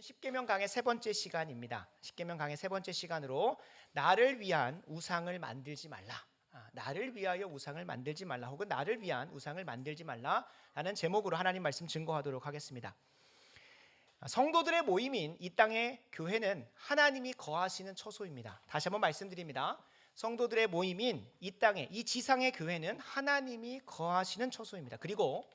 십계명 강의 세 번째 시간입니다. 십계명 강의 세 번째 시간으로 나를 위한 우상을 만들지 말라. 나를 위하여 우상을 만들지 말라 혹은 나를 위한 우상을 만들지 말라라는 제목으로 하나님 말씀 증거하도록 하겠습니다. 성도들의 모임인 이 땅의 교회는 하나님이 거하시는 처소입니다. 다시 한번 말씀드립니다. 성도들의 모임인 이 땅의 이 지상의 교회는 하나님이 거하시는 처소입니다. 그리고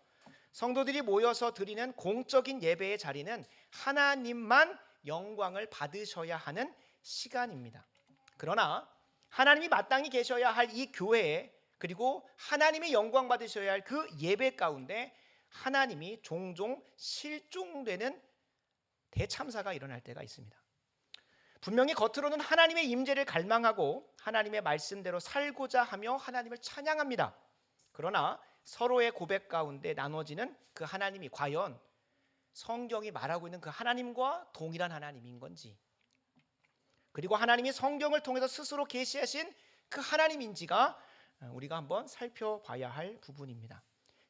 성도들이 모여서 드리는 공적인 예배의 자리는 하나님만 영광을 받으셔야 하는 시간입니다. 그러나 하나님이 마땅히 계셔야 할 이 교회에 그리고 하나님이 영광 받으셔야 할 그 예배 가운데 하나님이 종종 실종되는 대참사가 일어날 때가 있습니다. 분명히 겉으로는 하나님의 임재를 갈망하고 하나님의 말씀대로 살고자 하며 하나님을 찬양합니다. 그러나 서로의 고백 가운데 나눠지는 그 하나님이 과연 성경이 말하고 있는 그 하나님과 동일한 하나님인 건지, 그리고 하나님이 성경을 통해서 스스로 계시하신 그 하나님인지가 우리가 한번 살펴봐야 할 부분입니다.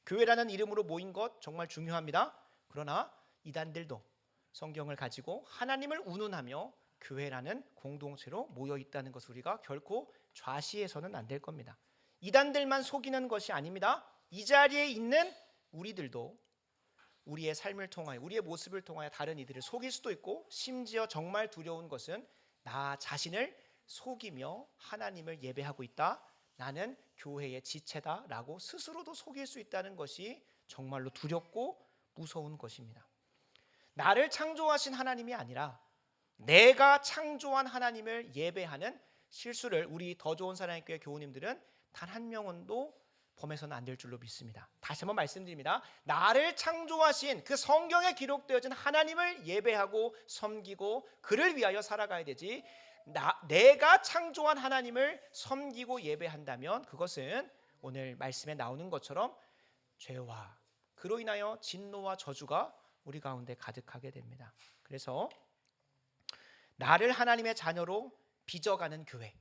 교회라는 이름으로 모인 것 정말 중요합니다. 그러나 이단들도 성경을 가지고 하나님을 운운하며 교회라는 공동체로 모여 있다는 것을 우리가 결코 좌시해서는 안 될 겁니다. 이단들만 속이는 것이 아닙니다. 이 자리에 있는 우리들도 우리의 삶을 통하여 우리의 모습을 통하여 다른 이들을 속일 수도 있고, 심지어 정말 두려운 것은 나 자신을 속이며 하나님을 예배하고 있다, 나는 교회의 지체다 라고 스스로도 속일 수 있다는 것이 정말로 두렵고 무서운 것입니다. 나를 창조하신 하나님이 아니라 내가 창조한 하나님을 예배하는 실수를 우리 더 좋은 사랑의 교회 교우님들은 단 한 명도 범해서는 안 될 줄로 믿습니다. 다시 한번 말씀드립니다. 나를 창조하신 그 성경에 기록되어진 하나님을 예배하고 섬기고 그를 위하여 살아가야 되지, 내가 창조한 하나님을 섬기고 예배한다면 그것은 오늘 말씀에 나오는 것처럼 죄와 그로 인하여 진노와 저주가 우리 가운데 가득하게 됩니다. 그래서 나를 하나님의 자녀로 빚어가는 교회,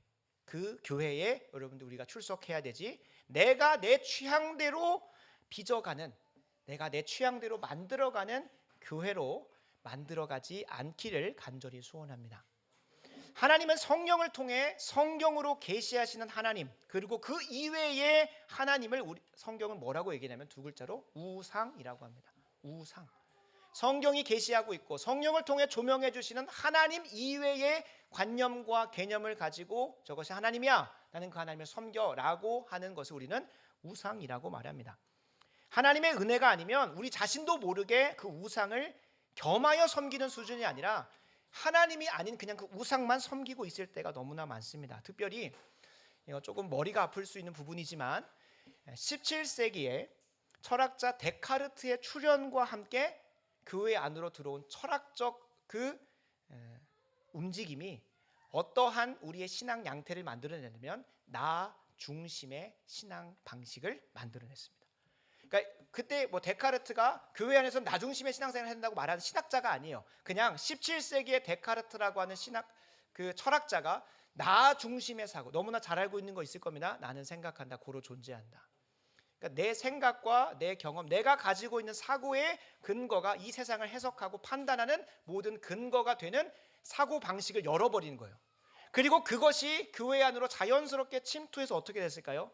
그 교회에 여러분들 우리가 출석해야 되지, 내가 내 취향대로 빚어가는, 내가 내 취향대로 만들어가는 교회로 만들어가지 않기를 간절히 소원합니다. 하나님은 성령을 통해 성경으로 계시하시는 하나님, 그리고 그 이외의 하나님을 성경은 뭐라고 얘기하냐면 두 글자로 우상이라고 합니다. 우상. 성경이 계시하고 있고 성령을 통해 조명해 주시는 하나님 이외의 관념과 개념을 가지고 저것이 하나님이야, 나는 그 하나님을 섬겨라고 하는 것을 우리는 우상이라고 말합니다. 하나님의 은혜가 아니면 우리 자신도 모르게 그 우상을 겸하여 섬기는 수준이 아니라 하나님이 아닌 그냥 그 우상만 섬기고 있을 때가 너무나 많습니다. 특별히 조금 머리가 아플 수 있는 부분이지만 17세기에 철학자 데카르트의 출현과 함께 교회 안으로 들어온 철학적 그 움직임이 어떠한 우리의 신앙 양태를 만들어내냐면 나 중심의 신앙 방식을 만들어냈습니다. 그러니까 그때 데카르트가 교회 안에서 나 중심의 신앙생활을 한다고 말하는 신학자가 아니에요. 그냥 17세기의 데카르트라고 하는 그 철학자가 나 중심의 사고, 너무나 잘 알고 있는 거 있을 겁니다. 나는 생각한다, 고로 존재한다. 그러니까 내 생각과 내 경험, 내가 가지고 있는 사고의 근거가 이 세상을 해석하고 판단하는 모든 근거가 되는 사고 방식을 열어버리는 거예요. 그리고 그것이 교회 안으로 자연스럽게 침투해서 어떻게 됐을까요?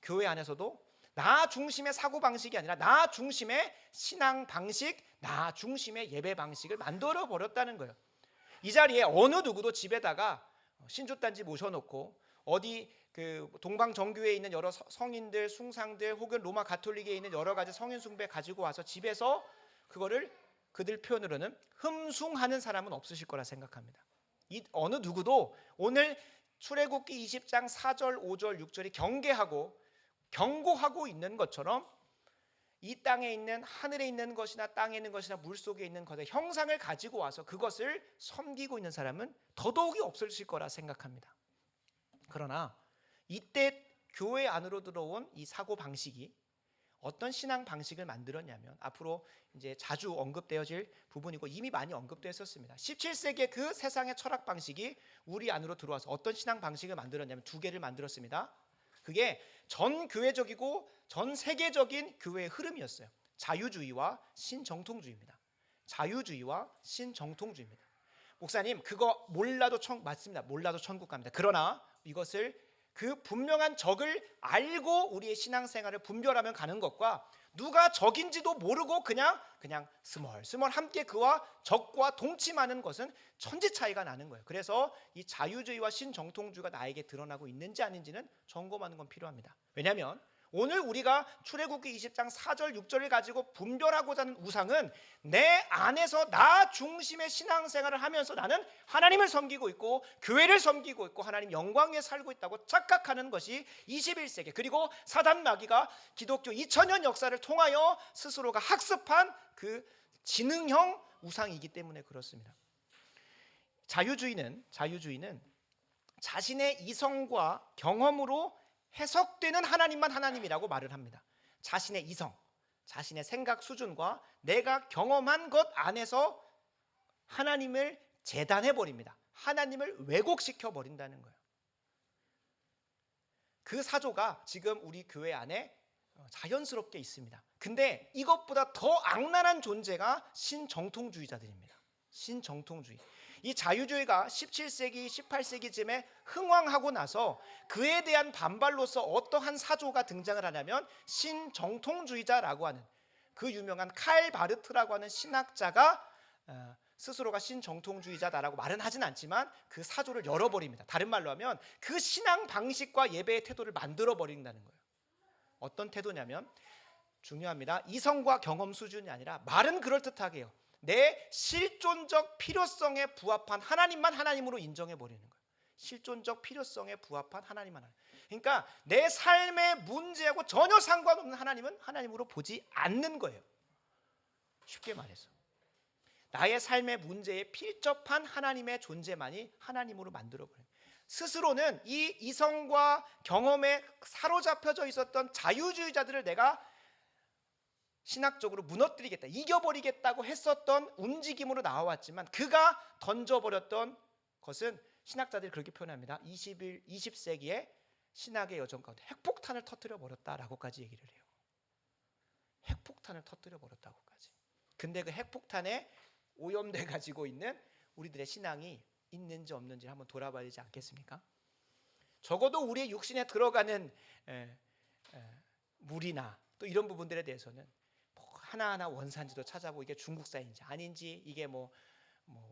교회 안에서도 나 중심의 사고 방식이 아니라 나 중심의 신앙 방식, 나 중심의 예배 방식을 만들어 버렸다는 거예요. 이 자리에 어느 누구도 집에다가 신주단지 모셔놓고 어디 그 동방 정교회에 있는 여러 성인들, 숭상들 혹은 로마 가톨릭에 있는 여러 가지 성인 숭배 가지고 와서 집에서 그거를 그들 표현으로는 흠숭하는 사람은 없으실 거라 생각합니다. 이 어느 누구도 오늘 출애굽기 20장 4절, 5절, 6절이 경고하고 있는 것처럼 이 땅에 있는, 하늘에 있는 것이나 땅에 있는 것이나 물속에 있는 것의 형상을 가지고 와서 그것을 섬기고 있는 사람은 더더욱이 없으실 거라 생각합니다. 그러나 이때 교회 안으로 들어온 이 사고 방식이 어떤 신앙 방식을 만들었냐면, 앞으로 이제 자주 언급되어질 부분이고 이미 많이 언급되었었습니다. 17세기의 그 세상의 철학 방식이 우리 안으로 들어와서 어떤 신앙 방식을 만들었냐면 두 개를 만들었습니다. 그게 전 교회적이고 전 세계적인 교회의 흐름이었어요. 자유주의와 신정통주의입니다. 자유주의와 신정통주의입니다. 목사님, 그거 몰라도 맞습니다. 몰라도 천국 갑니다. 그러나 이것을 그 분명한 적을 알고 우리의 신앙생활을 분별하면 가는 것과 누가 적인지도 모르고 그냥 스멀스멀 함께 그와 적과 동침하는 것은 천지 차이가 나는 거예요. 그래서 이 자유주의와 신정통주의가 나에게 드러나고 있는지 아닌지는 점검하는 건 필요합니다. 왜냐하면 오늘 우리가 출애굽기 20장 4절 6절을 가지고 분별하고자 하는 우상은 내 안에서 나 중심의 신앙생활을 하면서 나는 하나님을 섬기고 있고 교회를 섬기고 있고 하나님 영광 위에 살고 있다고 착각하는 것이 21세기 그리고 사단 마귀가 기독교 2000년 역사를 통하여 스스로가 학습한 그 지능형 우상이기 때문에 그렇습니다. 자유주의는 자신의 이성과 경험으로 해석되는 하나님만 하나님이라고 말을 합니다. 자신의 이성, 자신의 생각 수준과 내가 경험한 것 안에서 하나님을 재단해 버립니다. 하나님을 왜곡시켜 버린다는 거예요. 그 사조가 지금 우리 교회 안에 자연스럽게 있습니다. 근데 이것보다 더 악랄한 존재가 신정통주의자들입니다. 신정통주의. 이 자유주의가 17세기, 18세기쯤에 흥왕하고 나서 그에 대한 반발로서 어떠한 사조가 등장을 하냐면 신정통주의자라고 하는 그 유명한 칼 바르트라고 하는 신학자가 스스로가 신정통주의자다라고 말은 하진 않지만 그 사조를 열어버립니다. 다른 말로 하면 그 신앙 방식과 예배의 태도를 만들어 버린다는 거예요. 어떤 태도냐면 중요합니다. 이성과 경험 수준이 아니라 말은 그럴듯하게 해요. 내 실존적 필요성에 부합한 하나님만 하나님으로 인정해 버리는 거예요. 실존적 필요성에 부합한 하나님만 하나님. 그러니까 내 삶의 문제하고 전혀 상관없는 하나님은 하나님으로 보지 않는 거예요. 쉽게 말해서 나의 삶의 문제에 필접한 하나님의 존재만이 하나님으로 만들어 버려요. 스스로는 이 이성과 경험에 사로잡혀져 있었던 자유주의자들을 내가 신학적으로 무너뜨리겠다, 이겨버리겠다고 했었던 움직임으로 나와왔지만 그가 던져버렸던 것은 신학자들이 그렇게 표현합니다. 20세기의 신학의 여정 가운데 핵폭탄을 터뜨려 버렸다라고까지 얘기를 해요. 핵폭탄을 터뜨려 버렸다고까지. 근데 그 핵폭탄에 오염돼 가지고 있는 우리들의 신앙이 있는지 없는지 한번 돌아봐야 되지 않겠습니까? 적어도 우리의 육신에 들어가는 물이나 또 이런 부분들에 대해서는 하나하나 원산지도 찾아보고 이게 중국산인지 아닌지 이게 뭐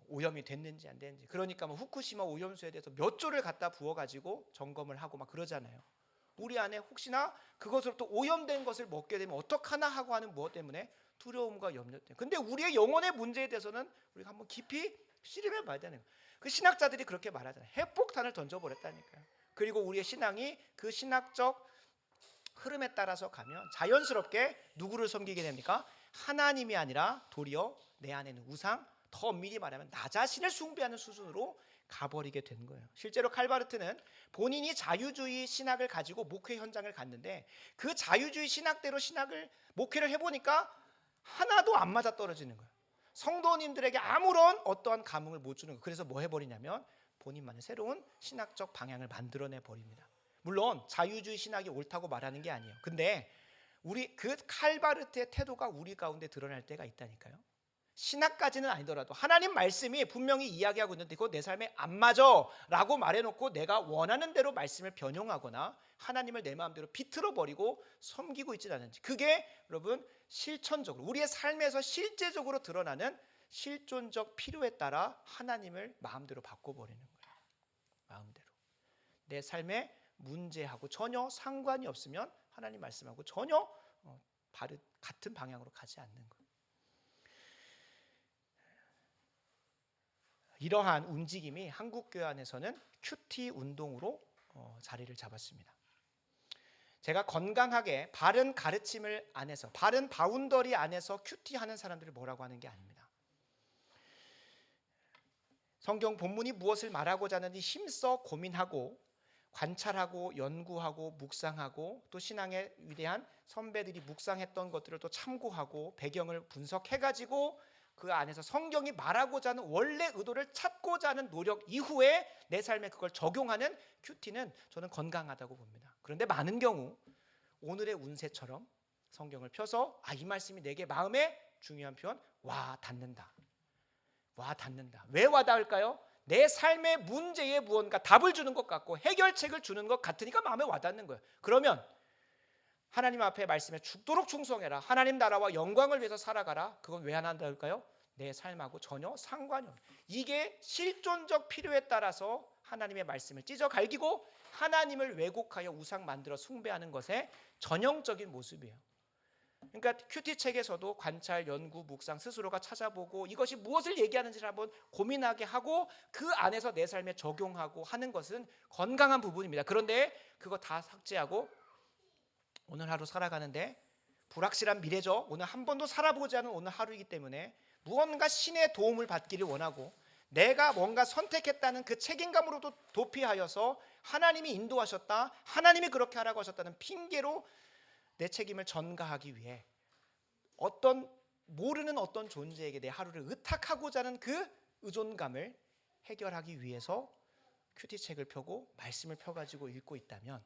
오염이 됐는지 안 됐는지 그러니까 후쿠시마 오염수에 대해서 몇 조를 갖다 부어가지고 점검을 하고 막 그러잖아요. 우리 안에 혹시나 그것으로부터 오염된 것을 먹게 되면 어떡하나 하고 하는 무엇 때문에 두려움과 염려 때문에. 근데 우리의 영혼의 문제에 대해서는 우리가 한번 깊이 씨름해 봐야 되는 거예요. 그 신학자들이 그렇게 말하잖아요. 핵폭탄을 던져버렸다니까요. 그리고 우리의 신앙이 그 신학적 흐름에 따라서 가면 자연스럽게 누구를 섬기게 됩니까? 하나님이 아니라 도리어 내 안에 있는 우상, 더 엄밀히 말하면 나 자신을 숭배하는 수준으로 가버리게 된 거예요. 실제로 칼바르트는 본인이 자유주의 신학을 가지고 목회 현장을 갔는데 그 자유주의 신학대로 목회를 해보니까 하나도 안 맞아 떨어지는 거예요. 성도님들에게 아무런 어떠한 감흥을 못 주는 거예요. 그래서 뭐 해버리냐면 본인만의 새로운 신학적 방향을 만들어내 버립니다. 물론 자유주의 신학이 옳다고 말하는 게 아니에요. 근데 우리 그 칼바르트의 태도가 우리 가운데 드러날 때가 있다니까요. 신학까지는 아니더라도 하나님 말씀이 분명히 이야기하고 있는데 그거 내 삶에 안 맞아 라고 말해놓고 내가 원하는 대로 말씀을 변형하거나 하나님을 내 마음대로 비틀어 버리고 섬기고 있지 않은지, 그게 여러분 실천적으로 우리의 삶에서 실제적으로 드러나는 실존적 필요에 따라 하나님을 마음대로 바꿔버리는 거예요. 마음대로 내 삶의 문제하고 전혀 상관이 없으면 하나님 말씀하고 전혀 같은 방향으로 가지 않는 거예요. 이러한 움직임이 한국교회 안에서는 큐티 운동으로 자리를 잡았습니다. 제가 건강하게 바른 가르침을 안에서 바른 바운더리 안에서 큐티하는 사람들을 뭐라고 하는 게 아닙니다. 성경 본문이 무엇을 말하고자 하는지 힘써 고민하고 관찰하고 연구하고 묵상하고 또 신앙의 위대한 선배들이 묵상했던 것들을 또 참고하고 배경을 분석해가지고 그 안에서 성경이 말하고자 하는 원래 의도를 찾고자 하는 노력 이후에 내 삶에 그걸 적용하는 큐티는 저는 건강하다고 봅니다. 그런데 많은 경우 오늘의 운세처럼 성경을 펴서 이 말씀이 내게 마음에 중요한 표현, 와 닿는다. 와 닿는다. 왜 와닿을까요? 내 삶의 문제에 무언가 답을 주는 것 같고 해결책을 주는 것 같으니까 마음에 와닿는 거예요. 그러면 하나님 앞에 말씀에 죽도록 충성해라. 하나님 나라와 영광을 위해서 살아가라. 그건 왜 안 한다일까요? 내 삶하고 전혀 상관이 없어요. 이게 실존적 필요에 따라서 하나님의 말씀을 찢어 갈기고 하나님을 왜곡하여 우상 만들어 숭배하는 것의 전형적인 모습이에요. 그러니까 큐티 책에서도 관찰, 연구, 묵상 스스로가 찾아보고 이것이 무엇을 얘기하는지를 한번 고민하게 하고 그 안에서 내 삶에 적용하고 하는 것은 건강한 부분입니다. 그런데 그거 다 삭제하고 오늘 하루 살아가는데 불확실한 미래죠. 오늘 한 번도 살아보지 않은 오늘 하루이기 때문에 무언가 신의 도움을 받기를 원하고 내가 뭔가 선택했다는 그 책임감으로도 도피하여서 하나님이 인도하셨다, 하나님이 그렇게 하라고 하셨다는 핑계로 내 책임을 전가하기 위해 모르는 어떤 존재에게 내 하루를 의탁하고자 하는 그 의존감을 해결하기 위해서 큐티책을 펴고 말씀을 펴가지고 읽고 있다면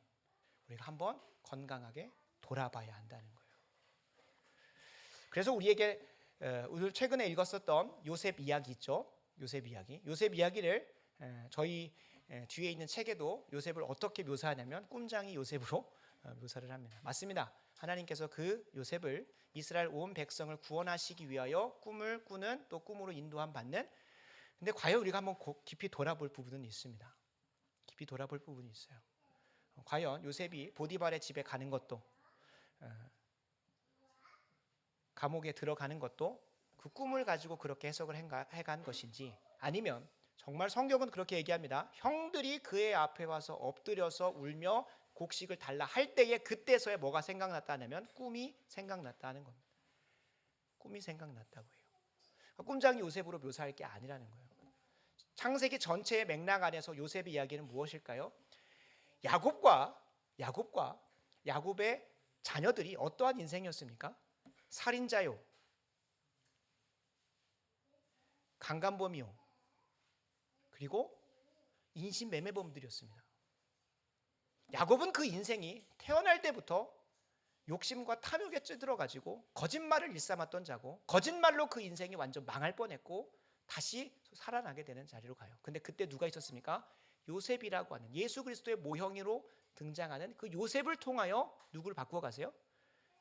우리가 한번 건강하게 돌아봐야 한다는 거예요. 그래서 우리에게 오늘 최근에 읽었었던 요셉 이야기 있죠. 요셉 이야기를 저희 뒤에 있는 책에도 요셉을 어떻게 묘사하냐면 꿈장이 요셉으로 묘사를 합니다. 맞습니다. 하나님께서 그 요셉을 이스라엘 온 백성을 구원하시기 위하여 꿈을 꾸는 또 꿈으로 인도함 받는. 근데 과연 우리가 한번 깊이 돌아볼 부분은 있습니다. 깊이 돌아볼 부분이 있어요. 과연 요셉이 보디발의 집에 가는 것도 감옥에 들어가는 것도 그 꿈을 가지고 그렇게 해석을 해간 것인지, 아니면 정말 성경은 그렇게 얘기합니다. 형들이 그의 앞에 와서 엎드려서 울며 곡식을 달라 할 때에 그때서야 뭐가 생각났다 하면 꿈이 생각났다는 겁니다. 꿈이 생각났다고 해요. 꿈장이 요셉으로 묘사할 게 아니라는 거예요. 창세기 전체의 맥락 안에서 요셉의 이야기는 무엇일까요? 야곱의 자녀들이 어떠한 인생이었습니까? 살인자요, 강간범이요, 그리고 인신매매범들이었습니다. 야곱은 그 인생이 태어날 때부터 욕심과 탐욕에 찌들어가지고 거짓말을 일삼았던 자고, 거짓말로 그 인생이 완전 망할 뻔했고 다시 살아나게 되는 자리로 가요. 근데 그때 누가 있었습니까? 요셉이라고 하는 예수 그리스도의 모형으로 등장하는 그 요셉을 통하여 누구를 바꾸어 가세요?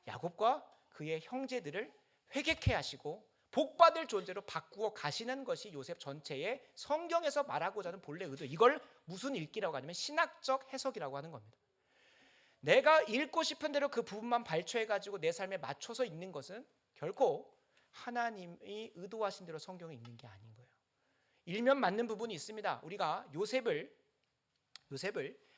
야곱과 그의 형제들을 회개케 하시고 복받을 존재로 바꾸어 가시는 것이 요셉 전체의 성경에서 말하고자 하는 본래 의도. 이걸 무슨 읽기라고 하냐면 신학적 해석이라고 하는 겁니다. 내가 읽고 싶은 대로 그 부분만 발췌해가지고 내 삶에 맞춰서 읽는 것은 결코 하나님이 의도하신 대로 성경을 읽는 게 아닌 거예요. 일면 맞는 부분이 있습니다. 우리가 요셉을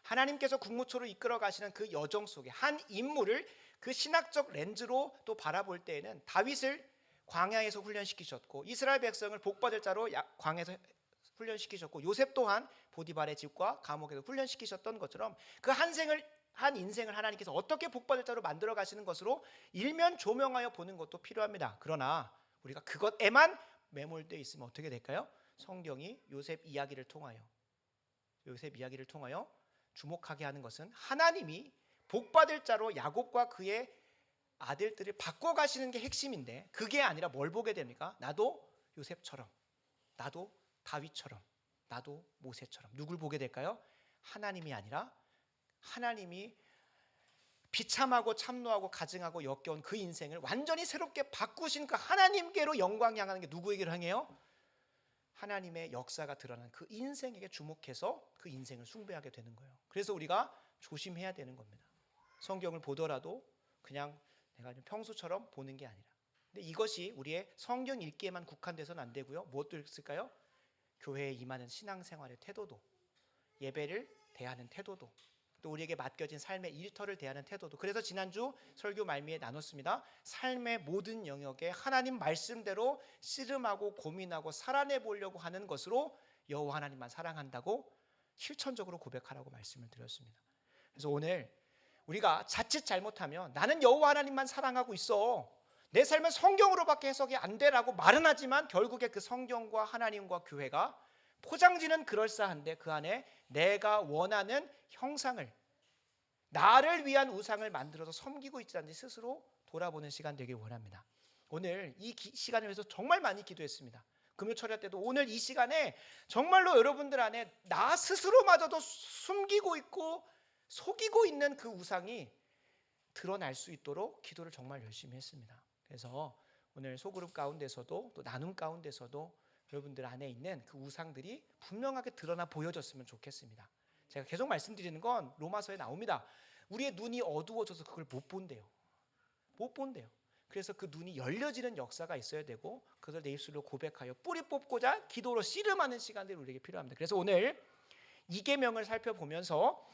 하나님께서 국무초로 이끌어 가시는 그 여정 속에 한 인물을 그 신학적 렌즈로 또 바라볼 때에는 다윗을 광야에서 훈련시키셨고 이스라엘 백성을 복받을 자로 광야에서 훈련시키셨고 요셉 또한 보디발의 집과 감옥에서 훈련시키셨던 것처럼 그 한 인생을 하나님께서 어떻게 복받을 자로 만들어 가시는 것으로 일면 조명하여 보는 것도 필요합니다. 그러나 우리가 그것에만 매몰되어 있으면 어떻게 될까요? 성경이 요셉 이야기를 통하여 주목하게 하는 것은 하나님이 복받을 자로 야곱과 그의 아들들을 바꿔 가시는 게 핵심인데, 그게 아니라 뭘 보게 됩니까? 나도 요셉처럼, 나도 다윗처럼, 나도 모세처럼. 누굴 보게 될까요? 하나님이 아니라 하나님이 비참하고 참노하고 가증하고 역겨운 그 인생을 완전히 새롭게 바꾸신 그 하나님께로 영광 향하는 게 누구에게로 향해요? 하나님의 역사가 드러난 그 인생에게 주목해서 그 인생을 숭배하게 되는 거예요. 그래서 우리가 조심해야 되는 겁니다. 성경을 보더라도 그냥 내가 평소처럼 보는 게 아니라. 근데 이것이 우리의 성경 읽기에만 국한돼서는 안 되고요. 무엇도 있을까요? 교회에 임하는 신앙생활의 태도도, 예배를 대하는 태도도, 또 우리에게 맡겨진 삶의 일터를 대하는 태도도. 그래서 지난주 설교 말미에 나눴습니다. 삶의 모든 영역에 하나님 말씀대로 씨름하고 고민하고 살아내 보려고 하는 것으로 여호와 하나님만 사랑한다고 실천적으로 고백하라고 말씀을 드렸습니다. 그래서 오늘 우리가 자칫 잘못하면 나는 여호와 하나님만 사랑하고 있어, 내 삶은 성경으로밖에 해석이 안 돼라고 말은 하지만 결국에 그 성경과 하나님과 교회가 포장지는 그럴싸한데 그 안에 내가 원하는 형상을, 나를 위한 우상을 만들어서 섬기고 있지 않는지 스스로 돌아보는 시간 되길 원합니다. 오늘 이 시간을 위해서 정말 많이 기도했습니다. 금요 철야 때도 오늘 이 시간에 정말로 여러분들 안에 나 스스로마저도 숨기고 있고 속이고 있는 그 우상이 드러날 수 있도록 기도를 정말 열심히 했습니다. 그래서 오늘 소그룹 가운데서도 또 나눔 가운데서도 여러분들 안에 있는 그 우상들이 분명하게 드러나 보여졌으면 좋겠습니다. 제가 계속 말씀드리는 건 로마서에 나옵니다. 우리의 눈이 어두워져서 그걸 못 본대요. 못 본대요. 그래서 그 눈이 열려지는 역사가 있어야 되고 그것을 내 입술로 고백하여 뿌리 뽑고자 기도로 씨름하는 시간들이 우리에게 필요합니다. 그래서 오늘 이 계명을 살펴보면서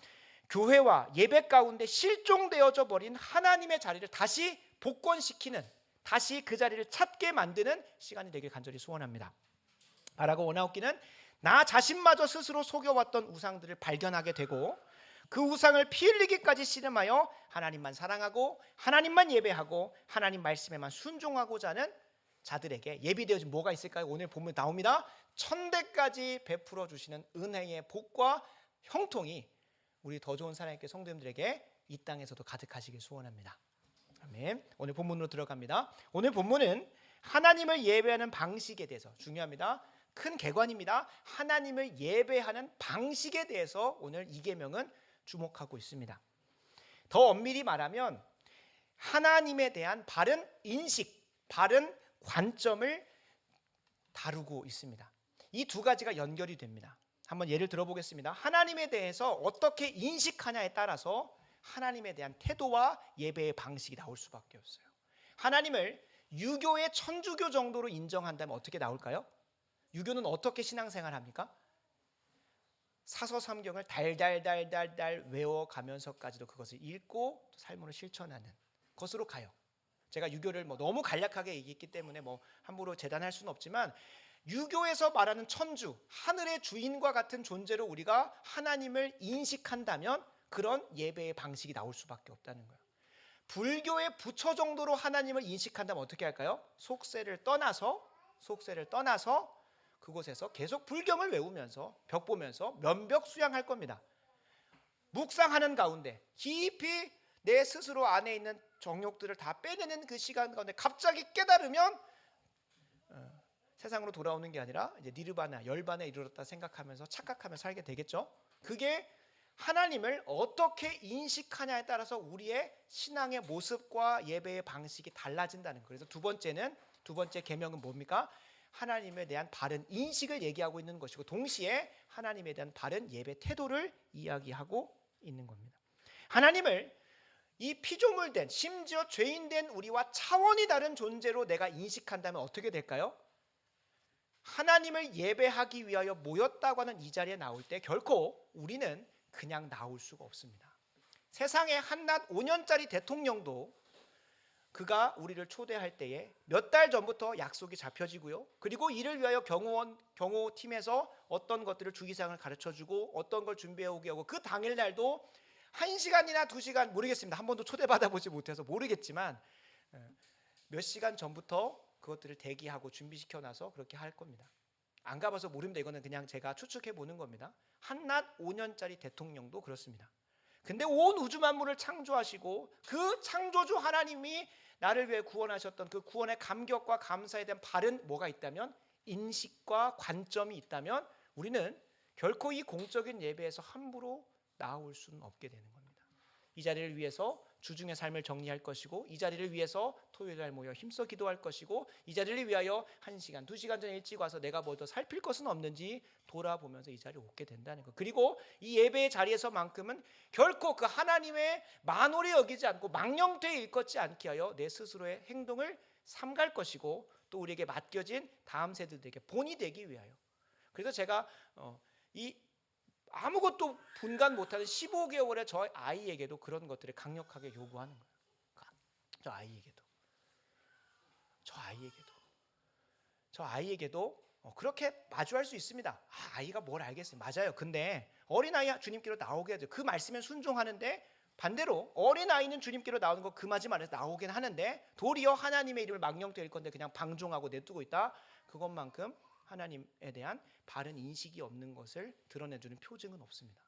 교회와 예배 가운데 실종되어져 버린 하나님의 자리를 다시 복권시키는, 다시 그 자리를 찾게 만드는 시간이 되길 간절히 소원합니다. 바라고 원하옵기는 나 자신마저 스스로 속여왔던 우상들을 발견하게 되고 그 우상을 피 흘리기까지 씨름하여 하나님만 사랑하고 하나님만 예배하고 하나님 말씀에만 순종하고자 하는 자들에게 예비되어진 뭐가 있을까요? 오늘 보면 나옵니다. 1000대까지 베풀어 주시는 은혜의 복과 형통이 우리 더 좋은 사랑의 성도님들에게 이 땅에서도 가득하시길 소원합니다. 아멘. 오늘 본문으로 들어갑니다. 오늘 본문은 하나님을 예배하는 방식에 대해서 중요합니다. 큰 개관입니다. 하나님을 예배하는 방식에 대해서 오늘 이 계명은 주목하고 있습니다. 더 엄밀히 말하면 하나님에 대한 바른 인식, 바른 관점을 다루고 있습니다. 이 두 가지가 연결이 됩니다. 한번 예를 들어보겠습니다. 하나님에 대해서 어떻게 인식하냐에 따라서 하나님에 대한 태도와 예배의 방식이 나올 수밖에 없어요. 하나님을 유교의 천주교 정도로 인정한다면 어떻게 나올까요? 유교는 어떻게 신앙생활합니까? 사서삼경을 달달달달달 외워가면서까지도 그것을 읽고 삶으로 실천하는 것으로 가요. 제가 유교를 너무 간략하게 얘기했기 때문에 함부로 재단할 수는 없지만 유교에서 말하는 천주, 하늘의 주인과 같은 존재로 우리가 하나님을 인식한다면 그런 예배의 방식이 나올 수밖에 없다는 거예요. 불교의 부처 정도로 하나님을 인식한다면 어떻게 할까요? 속세를 떠나서 그곳에서 계속 불경을 외우면서 벽 보면서 면벽 수양할 겁니다. 묵상하는 가운데 깊이 내 스스로 안에 있는 정욕들을 다 빼내는 그 시간 가운데 갑자기 깨달으면 세상으로 돌아오는 게 아니라 이제 니르바나 열반에 이르렀다 생각하면서 착각하면서 살게 되겠죠. 그게 하나님을 어떻게 인식하냐에 따라서 우리의 신앙의 모습과 예배의 방식이 달라진다는 거예요. 그래서 두 번째 계명은 뭡니까? 하나님에 대한 바른 인식을 얘기하고 있는 것이고 동시에 하나님에 대한 바른 예배 태도를 이야기하고 있는 겁니다. 하나님을 이 피조물된 심지어 죄인된 우리와 차원이 다른 존재로 내가 인식한다면 어떻게 될까요? 하나님을 예배하기 위하여 모였다고 하는 이 자리에 나올 때 결코 우리는 그냥 나올 수가 없습니다. 세상에 한낱 5년짜리 대통령도 그가 우리를 초대할 때에 몇 달 전부터 약속이 잡혀지고요. 그리고 이를 위하여 경호팀에서 어떤 것들을 주기사항을 가르쳐주고 어떤 걸 준비해 오게 하고 그 당일날도 1시간이나 2시간 모르겠습니다. 한 번도 초대받아보지 못해서 모르겠지만 몇 시간 전부터 그것들을 대기하고 준비시켜놔서 그렇게 할 겁니다. 안 가봐서 모릅니다. 이거는 그냥 제가 추측해 보는 겁니다. 한낱 5년짜리 대통령도 그렇습니다. 근데 온 우주 만물을 창조하시고 그 창조주 하나님이 나를 위해 구원하셨던 그 구원의 감격과 감사에 대한 바른 뭐가 있다면 인식과 관점이 있다면 우리는 결코 이 공적인 예배에서 함부로 나올 수는 없게 되는 겁니다. 이 자리를 위해서 주중의 삶을 정리할 것이고 이 자리를 위해서 토요일날 모여 힘써 기도할 것이고 이 자리를 위하여 1시간, 2시간 전에 일찍 와서 내가 뭐 더 살필 것은 없는지 돌아보면서 이 자리에 오게 된다는 것. 그리고 이 예배의 자리에서만큼은 결코 그 하나님의 만홀히 여기지 않고 망령되이 일컫지 않게 하여 내 스스로의 행동을 삼갈 것이고 또 우리에게 맡겨진 다음 세대들에게 본이 되기 위하여. 그래서 제가 이 아무것도 분간 못하는 15개월의 저 아이에게도 그런 것들을 강력하게 요구하는 거예요. 저 아이에게도 그렇게 마주할 수 있습니다. 아이가 뭘 알겠어요. 맞아요. 근데 어린아이 주님께로 나오게 해야죠. 그 말씀에 순종하는데 반대로 어린아이는 주님께로 나오는 거 금하지 말아서 나오긴 하는데 도리어 하나님의 이름을 망령되일 건데 그냥 방종하고 내두고 있다. 그것만큼 하나님에 대한 바른 인식이 없는 것을 드러내주는 표징은 없습니다.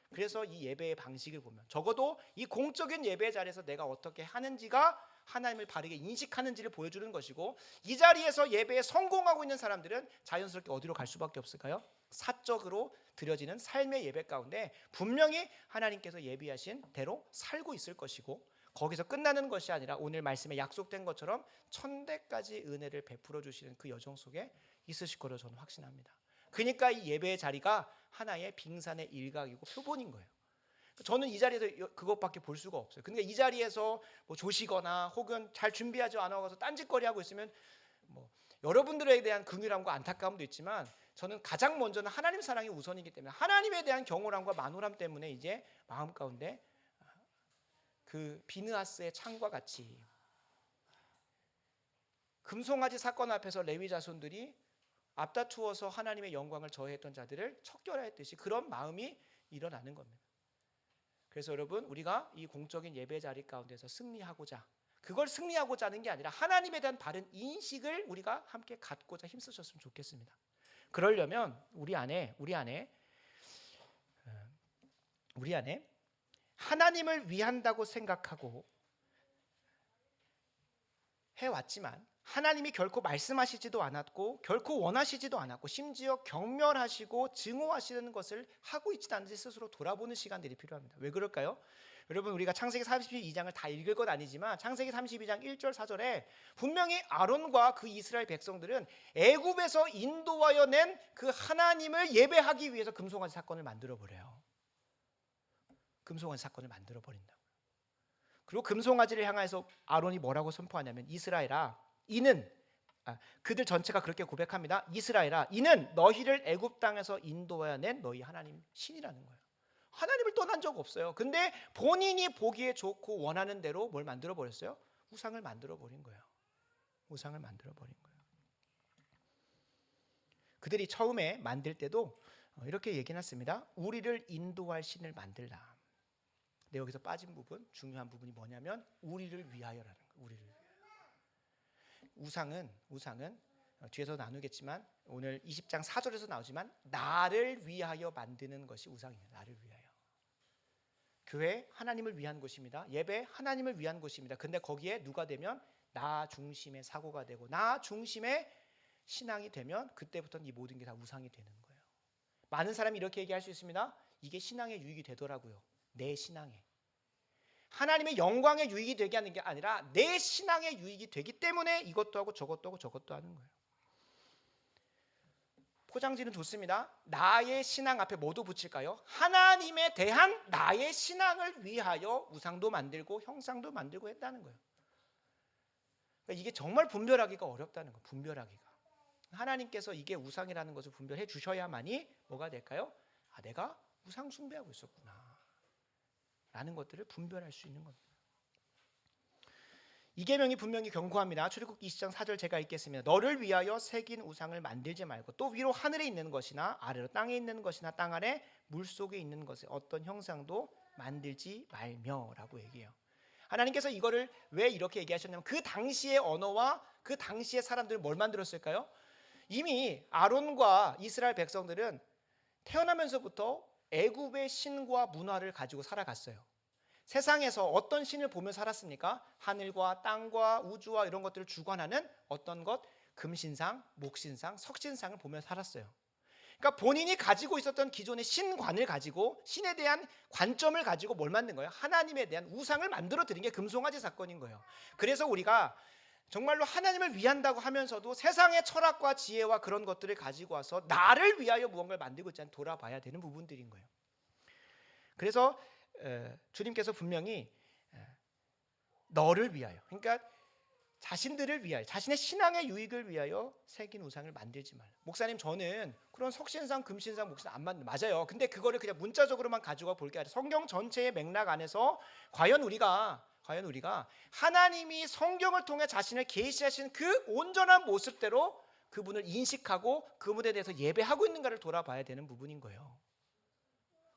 그래서 이 예배의 방식을 보면 적어도 이 공적인 예배 자리에서 내가 어떻게 하는지가 하나님을 바르게 인식하는지를 보여주는 것이고, 이 자리에서 예배에 성공하고 있는 사람들은 자연스럽게 어디로 갈 수밖에 없을까요? 사적으로 드려지는 삶의 예배 가운데 분명히 하나님께서 예비하신 대로 살고 있을 것이고, 거기서 끝나는 것이 아니라 오늘 말씀에 약속된 것처럼 천대까지 은혜를 베풀어 주시는 그 여정 속에 있으실 거로 저는 확신합니다. 그러니까 이 예배의 자리가 하나의 빙산의 일각이고 표본인 거예요. 저는 이 자리에서 그것밖에 볼 수가 없어요. 그러니까 이 자리에서 뭐 조시거나 혹은 잘 준비하지 않아서 딴짓거리하고 있으면 뭐 여러분들에 대한 긍휼함과 안타까움도 있지만, 저는 가장 먼저는 하나님 사랑이 우선이기 때문에 하나님에 대한 경홀함과 만홀함 때문에 이제 마음 가운데 그 비느하스의 창과 같이 금송아지 사건 앞에서 레위 자손들이 앞다투어서 하나님의 영광을 저해했던 자들을 척결하였듯이 그런 마음이 일어나는 겁니다. 그래서 여러분, 우리가 이 공적인 예배 자리 가운데서 승리하고자, 그걸 승리하고자 하는 게 아니라 하나님에 대한 바른 인식을 우리가 함께 갖고자 힘쓰셨으면 좋겠습니다. 그러려면 우리 안에 하나님을 위한다고 생각하고 해왔지만 하나님이 결코 말씀하시지도 않았고 결코 원하시지도 않았고 심지어 경멸하시고 증오하시는 것을 하고 있지 않은지 스스로 돌아보는 시간들이 필요합니다. 왜 그럴까요? 여러분, 우리가 창세기 32장을 다 읽을 건 아니지만 창세기 32장 1절 4절에 분명히 아론과 그 이스라엘 백성들은 애굽에서 인도하여 낸 그 하나님을 예배하기 위해서 금송아지 사건을 만들어버려요. 금송아지 사건을 만들어버린다고요. 그리고 금송아지를 향해서 아론이 뭐라고 선포하냐면, 이스라엘아, 이는 그들 전체가 그렇게 고백합니다. 이스라엘아, 이는 너희를 애굽 땅에서 인도하여 낸 너희 하나님 신이라는 거예요. 하나님을 떠난 적 없어요. 근데 본인이 보기에 좋고 원하는 대로 뭘 만들어 버렸어요? 우상을 만들어 버린 거예요. 우상을 만들어 버린 거예요. 그들이 처음에 만들 때도 이렇게 얘기했습니다. 우리를 인도할 신을 만들라. 근데 여기서 빠진 부분, 중요한 부분이 뭐냐면 우리를 위하여라는 거예요. 우리를 위하여. 우상은 뒤에서 나누겠지만 오늘 20장 4절에서 나오지만 나를 위하여 만드는 것이 우상이에요. 나를 위하여. 교회 하나님을 위한 곳입니다. 예배 하나님을 위한 곳입니다. 근데 거기에 누가 되면 나 중심의 사고가 되고 나 중심의 신앙이 되면 그때부터는 이 모든 게 다 우상이 되는 거예요. 많은 사람이 이렇게 얘기할 수 있습니다. 이게 신앙의 유익이 되더라고요. 내 신앙에. 하나님의 영광의 유익이 되게 하는 게 아니라 내 신앙의 유익이 되기 때문에 이것도 하고 저것도 하고 저것도 하는 거예요. 포장지는 좋습니다. 나의 신앙 앞에 뭐도 붙일까요? 하나님에 대한 나의 신앙을 위하여 우상도 만들고 형상도 만들고 했다는 거예요. 그러니까 이게 정말 분별하기가 어렵다는 거예요. 분별하기가. 하나님께서 이게 우상이라는 것을 분별해 주셔야만이 뭐가 될까요? 아, 내가 우상 숭배하고 있었구나 라는 것들을 분별할 수 있는 겁니다. 이 계명이 분명히 경고합니다. 출애굽기 20장 4절 제가 읽겠습니다. 너를 위하여 새긴 우상을 만들지 말고 또 위로 하늘에 있는 것이나 아래로 땅에 있는 것이나 땅 아래 물속에 있는 것에 어떤 형상도 만들지 말며라고 얘기해요. 하나님께서 이거를 왜 이렇게 얘기하셨냐면 그 당시의 언어와 그 당시의 사람들은 뭘 만들었을까요? 이미 아론과 이스라엘 백성들은 태어나면서부터 애굽의 신과 문화를 가지고 살아갔어요. 세상에서 어떤 신을 보며 살았습니까? 하늘과 땅과 우주와 이런 것들을 주관하는 어떤 것, 금신상, 목신상, 석신상을 보며 살았어요. 그러니까 본인이 가지고 있었던 기존의 신관을 가지고 신에 대한 관점을 가지고 뭘 만든 거예요? 하나님에 대한 우상을 만들어 드린 게 금송아지 사건인 거예요. 그래서 우리가 정말로 하나님을 위한다고 하면서도 세상의 철학과 지혜와 그런 것들을 가지고 와서 나를 위하여 무언가를 만들고 있지 않은 돌아봐야 되는 부분들인 거예요. 그래서 주님께서 분명히 너를 위하여, 그러니까 자신들을 위하여, 자신의 신앙의 유익을 위하여 새긴 우상을 만들지 말라. 목사님, 저는 그런 석신상, 금신상, 목신상 안 만든 맞아요. 근데 그거를 그냥 문자적으로만 가지고 볼 게 아니라 성경 전체의 맥락 안에서 과연 우리가 하나님이 성경을 통해 자신을 계시하신 그 온전한 모습대로 그분을 인식하고 그분에 대해서 예배하고 있는가를 돌아봐야 되는 부분인 거예요.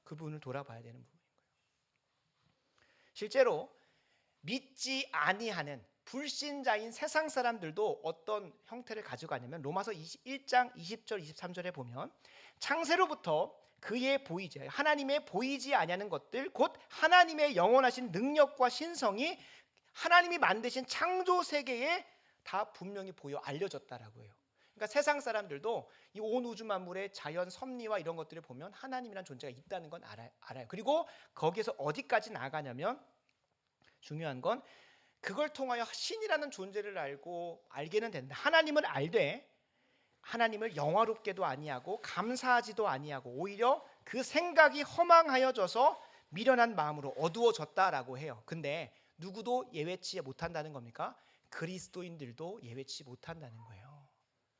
그분을 돌아봐야 되는 부분인 거예요. 실제로 믿지 아니하는 불신자인 세상 사람들도 어떤 형태를 가져가냐면 로마서 1장 20절 23절에 보면 창세로부터 그의 보이지 하나님의 보이지 아니하는 것들 곧 하나님의 영원하신 능력과 신성이 하나님이 만드신 창조 세계에 다 분명히 보여 알려졌다라고 해요. 그러니까 세상 사람들도 이 온 우주 만물의 자연 섭리와 이런 것들을 보면 하나님이라는 존재가 있다는 건 알아요. 그리고 거기에서 어디까지 나가냐면 중요한 건 그걸 통하여 신이라는 존재를 알게는 된다. 하나님을 알되 하나님을 영화롭게도 아니하고 감사하지도 아니하고 오히려 그 생각이 허망하여져서 미련한 마음으로 어두워졌다라고 해요. 근데 누구도 예외치 못한다는 겁니까? 그리스도인들도 예외치 못한다는 거예요.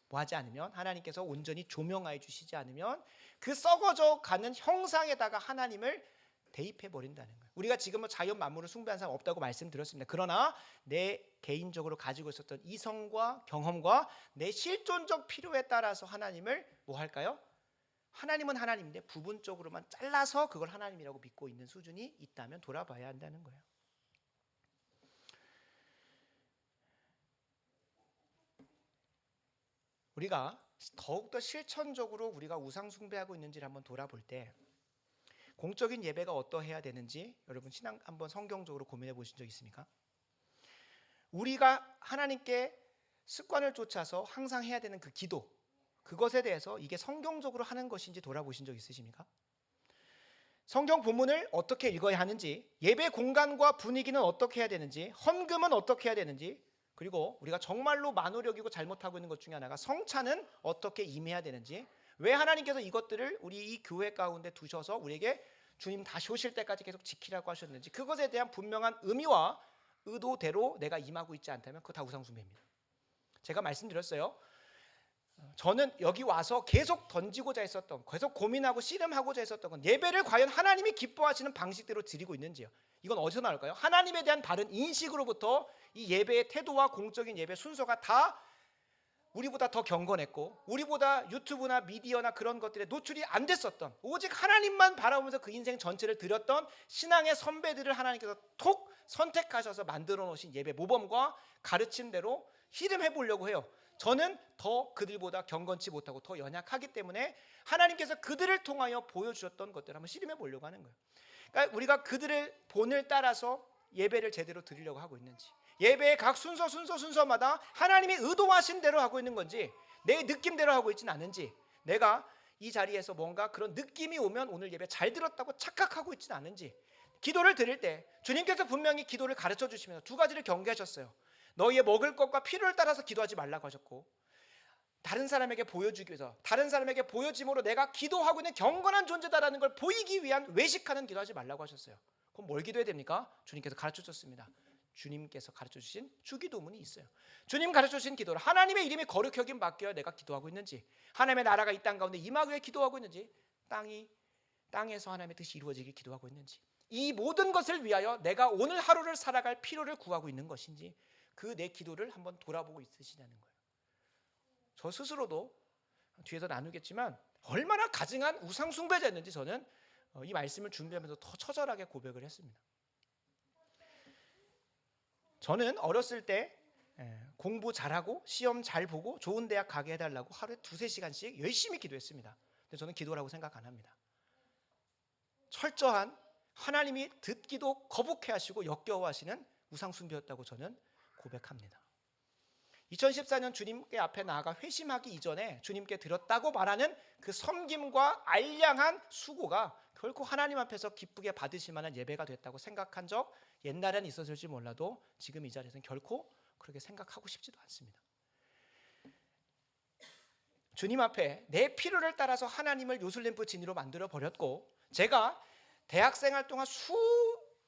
뭐 하지 않으면 하나님께서 온전히 조명하여 주시지 않으면 그 썩어져 가는 형상에다가 하나님을 대입해 버린다는 거예요. 우리가 지금은 자연 만물을 숭배하는 사람 없다고 말씀드렸습니다. 그러나 내 개인적으로 가지고 있었던 이성과 경험과 내 실존적 필요에 따라서 하나님을 뭐 할까요? 하나님은 하나님인데 부분적으로만 잘라서 그걸 하나님이라고 믿고 있는 수준이 있다면 돌아봐야 한다는 거예요. 우리가 더욱더 실천적으로 우리가 우상 숭배하고 있는지를 한번 돌아볼 때 공적인 예배가 어떠해야 되는지 여러분 신앙 한번 성경적으로 고민해 보신 적 있습니까? 우리가 하나님께 습관을 쫓아서 항상 해야 되는 그 기도, 그것에 대해서 이게 성경적으로 하는 것인지 돌아보신 적 있으십니까? 성경 본문을 어떻게 읽어야 하는지, 예배 공간과 분위기는 어떻게 해야 되는지, 헌금은 어떻게 해야 되는지, 그리고 우리가 정말로 만오력이고 잘못하고 있는 것 중에 하나가 성찬은 어떻게 임해야 되는지, 왜 하나님께서 이것들을 우리 이 교회 가운데 두셔서 우리에게 주님 다시 오실 때까지 계속 지키라고 하셨는지, 그것에 대한 분명한 의미와 의도대로 내가 임하고 있지 않다면 그거 다 우상숭배입니다. 제가 말씀드렸어요. 저는 여기 와서 계속 던지고자 했었던, 계속 고민하고 씨름하고자 했었던 건 예배를 과연 하나님이 기뻐하시는 방식대로 드리고 있는지요. 이건 어디서 나올까요? 하나님에 대한 바른 인식으로부터 이 예배의 태도와 공적인 예배 순서가 다 우리보다 더 경건했고 우리보다 유튜브나 미디어나 그런 것들에 노출이 안 됐었던, 오직 하나님만 바라보면서 그 인생 전체를 드렸던 신앙의 선배들을 하나님께서 톡 선택하셔서 만들어 놓으신 예배 모범과 가르침대로 씨름해 보려고 해요. 저는 더 그들보다 경건치 못하고 더 연약하기 때문에 하나님께서 그들을 통하여 보여주셨던 것들을 한번 씨름해 보려고 하는 거예요. 그러니까 우리가 그들의 본을 따라서 예배를 제대로 드리려고 하고 있는지, 예배의 각 순서마다 하나님이 의도하신 대로 하고 있는 건지, 내 느낌대로 하고 있지는 않은지, 내가 이 자리에서 뭔가 그런 느낌이 오면 오늘 예배 잘 들었다고 착각하고 있지는 않은지, 기도를 드릴 때 주님께서 분명히 기도를 가르쳐 주시면서 두 가지를 경계하셨어요. 너희의 먹을 것과 필요를 따라서 기도하지 말라고 하셨고, 다른 사람에게 보여주기 위해서, 다른 사람에게 보여짐으로 내가 기도하고 있는 경건한 존재다라는 걸 보이기 위한 외식하는 기도하지 말라고 하셨어요. 그럼 뭘 기도해야 됩니까? 주님께서 가르쳐 줬습니다. 주님께서 가르쳐 주신 주기도문이 있어요. 주님 가르쳐 주신 기도를 하나님의 이름이 거룩히 여김 받게 내가 기도하고 있는지, 하나님의 나라가 이 땅 가운데 임하기 위해 기도하고 있는지, 땅에서 하나님의 뜻이 이루어지길 기도하고 있는지, 이 모든 것을 위하여 내가 오늘 하루를 살아갈 필요를 구하고 있는 것인지, 그 내 기도를 한번 돌아보고 있으시냐는 거예요. 저 스스로도 뒤에서 나누겠지만 얼마나 가증한 우상 숭배자였는지 저는 이 말씀을 준비하면서 더 처절하게 고백을 했습니다. 저는 어렸을 때 공부 잘하고 시험 잘 보고 좋은 대학 가게 해달라고 하루에 2-3시간씩 열심히 기도했습니다. 근데 저는 기도라고 생각 안 합니다. 철저한 하나님이 듣기도 거북해 하시고 역겨워하시는 우상숭배였다고 저는 고백합니다. 2014년 주님께 앞에 나아가 회심하기 이전에 주님께 드렸다고 말하는 그 섬김과 알량한 수고가 결코 하나님 앞에서 기쁘게 받으실 만한 예배가 됐다고 생각한 적 옛날에는 있었을지 몰라도 지금 이 자리에서는 결코 그렇게 생각하고 싶지도 않습니다. 주님 앞에 내 필요를 따라서 하나님을 요술램프 진이로 만들어 버렸고, 제가 대학생활 동안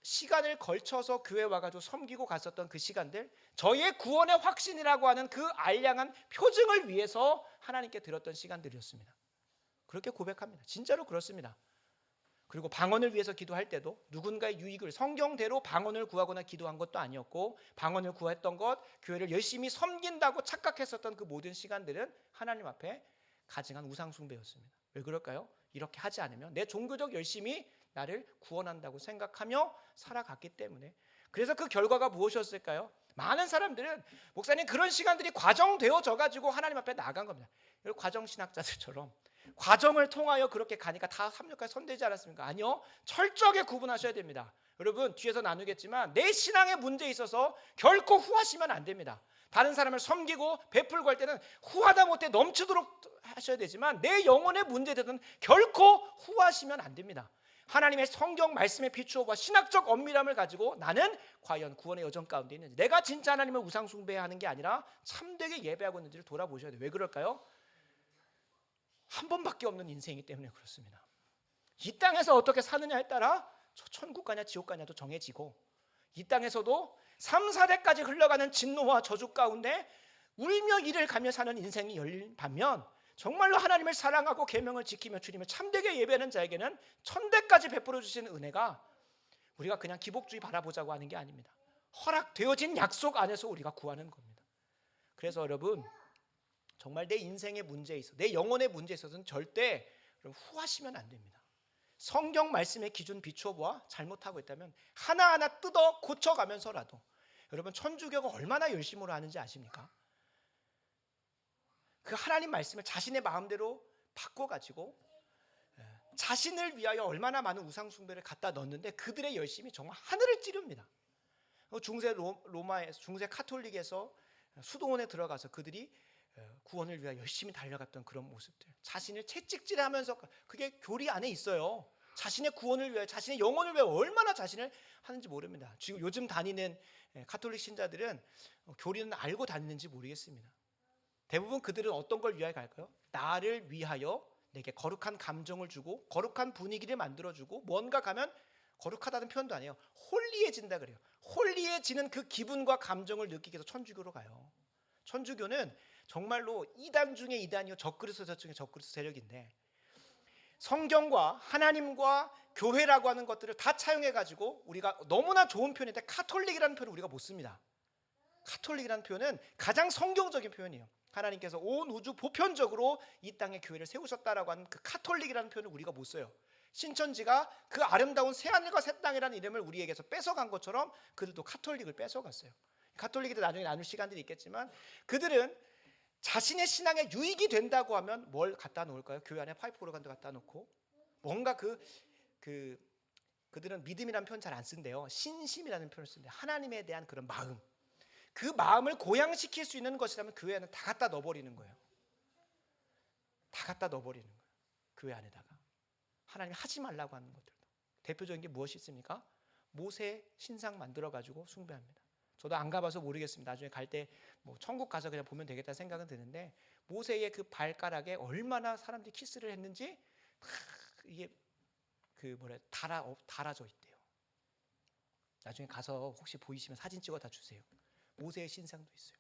시간을 걸쳐서 교회 와가지고 섬기고 갔었던 그 시간들, 저의 구원의 확신이라고 하는 그 알량한 표징을 위해서 하나님께 드렸던 시간들이었습니다. 그렇게 고백합니다. 진짜로 그렇습니다. 그리고 방언을 위해서 기도할 때도 누군가의 유익을, 성경대로 방언을 구하거나 기도한 것도 아니었고, 방언을 구했던 것, 교회를 열심히 섬긴다고 착각했었던 그 모든 시간들은 하나님 앞에 가증한 우상숭배였습니다. 왜 그럴까요? 이렇게 하지 않으면 내 종교적 열심이 나를 구원한다고 생각하며 살아갔기 때문에. 그래서 그 결과가 무엇이었을까요? 많은 사람들은 목사님 그런 시간들이 과정되어져 가지고 하나님 앞에 나간 겁니다. 과정신학자들처럼 과정을 통하여 그렇게 가니까 다 합력하게 선되지 않았습니까? 아니요, 철저하게 구분하셔야 됩니다. 여러분 뒤에서 나누겠지만 내 신앙의 문제에 있어서 결코 후하시면 안 됩니다. 다른 사람을 섬기고 베풀고 할 때는 후하다 못해 넘치도록 하셔야 되지만 내 영혼의 문제에 대해서는 결코 후하시면 안 됩니다. 하나님의 성경 말씀에 비추어봐 신학적 엄밀함을 가지고 나는 과연 구원의 여정 가운데 있는지, 내가 진짜 하나님을 우상 숭배하는 게 아니라 참되게 예배하고 있는지를 돌아보셔야 돼요. 왜 그럴까요? 한 번밖에 없는 인생이기 때문에 그렇습니다. 이 땅에서 어떻게 사느냐에 따라 저 천국 가냐 지옥 가냐도 정해지고, 이 땅에서도 3, 4대까지 흘러가는 진노와 저주 가운데 울며 이를 가며 사는 인생이 열린 반면, 정말로 하나님을 사랑하고 계명을 지키며 주님을 참되게 예배하는 자에게는 천대까지 베풀어 주시는 은혜가 우리가 그냥 기복주의 바라보자고 하는 게 아닙니다. 허락되어진 약속 안에서 우리가 구하는 겁니다. 그래서 여러분 정말 내 인생의 문제에 있어, 내 영혼의 문제에 있어서는 절대 후하시면 안 됩니다. 성경 말씀의 기준 비추어보아 잘못하고 있다면 하나하나 뜯어 고쳐가면서라도, 여러분 천주교가 얼마나 열심으로 하는지 아십니까? 그 하나님 말씀을 자신의 마음대로 바꿔가지고 자신을 위하여 얼마나 많은 우상 숭배를 갖다 넣었는데 그들의 열심이 정말 하늘을 찌릅니다. 중세 로마에서, 중세 카톨릭에서 수도원에 들어가서 그들이 구원을 위하여 열심히 달려갔던 그런 모습들, 자신을 채찍질하면서, 그게 교리 안에 있어요. 자신의 구원을 위하여, 자신의 영혼을 위하여 얼마나 자신을 하는지 모릅니다. 지금 요즘 다니는 카톨릭 신자들은 교리는 알고 다니는지 모르겠습니다. 대부분 그들은 어떤 걸 위하여 갈까요? 나를 위하여 내게 거룩한 감정을 주고 거룩한 분위기를 만들어주고, 뭔가 가면 거룩하다는 표현도 아니에요. 홀리해진다 그래요. 홀리해지는 그 기분과 감정을 느끼기 위해서 천주교로 가요. 천주교는 정말로 이단 중에 이단이요 적그리스도 중에 적그리스도 세력인데, 성경과 하나님과 교회라고 하는 것들을 다 차용해가지고 우리가 너무나 좋은 표현인데 카톨릭이라는 표현을 우리가 못 씁니다. 카톨릭이라는 표현은 가장 성경적인 표현이에요. 하나님께서 온 우주 보편적으로 이 땅에 교회를 세우셨다라고 하는 그 카톨릭이라는 표현을 우리가 못 써요. 신천지가 그 아름다운 새하늘과 새 땅이라는 이름을 우리에게서 뺏어간 것처럼 그들도 카톨릭을 뺏어갔어요. 카톨릭도 나중에 나눌 시간들이 있겠지만, 그들은 자신의 신앙에 유익이 된다고 하면 뭘 갖다 놓을까요? 교회 안에 파이프 오르간도 갖다 놓고, 뭔가 그들은 믿음이라는 표현 잘 안 쓴대요. 신심이라는 표현을 쓴대요. 하나님에 대한 그런 마음, 그 마음을 고양시킬 수 있는 것이라면 교회 안에 다 갖다 넣어버리는 거예요. 다 갖다 넣어버리는 거예요. 교회 안에다가 하나님이 하지 말라고 하는 것들도. 대표적인 게 무엇이 있습니까? 모세 신상 만들어가지고 숭배합니다. 저도 안 가봐서 모르겠습니다. 나중에 갈 때 뭐 천국 가서 그냥 보면 되겠다 생각은 드는데, 모세의 그 발가락에 얼마나 사람들이 키스를 했는지 이게 달아져 있대요. 나중에 가서 혹시 보이시면 사진 찍어다 주세요. 모세의 신상도 있어요.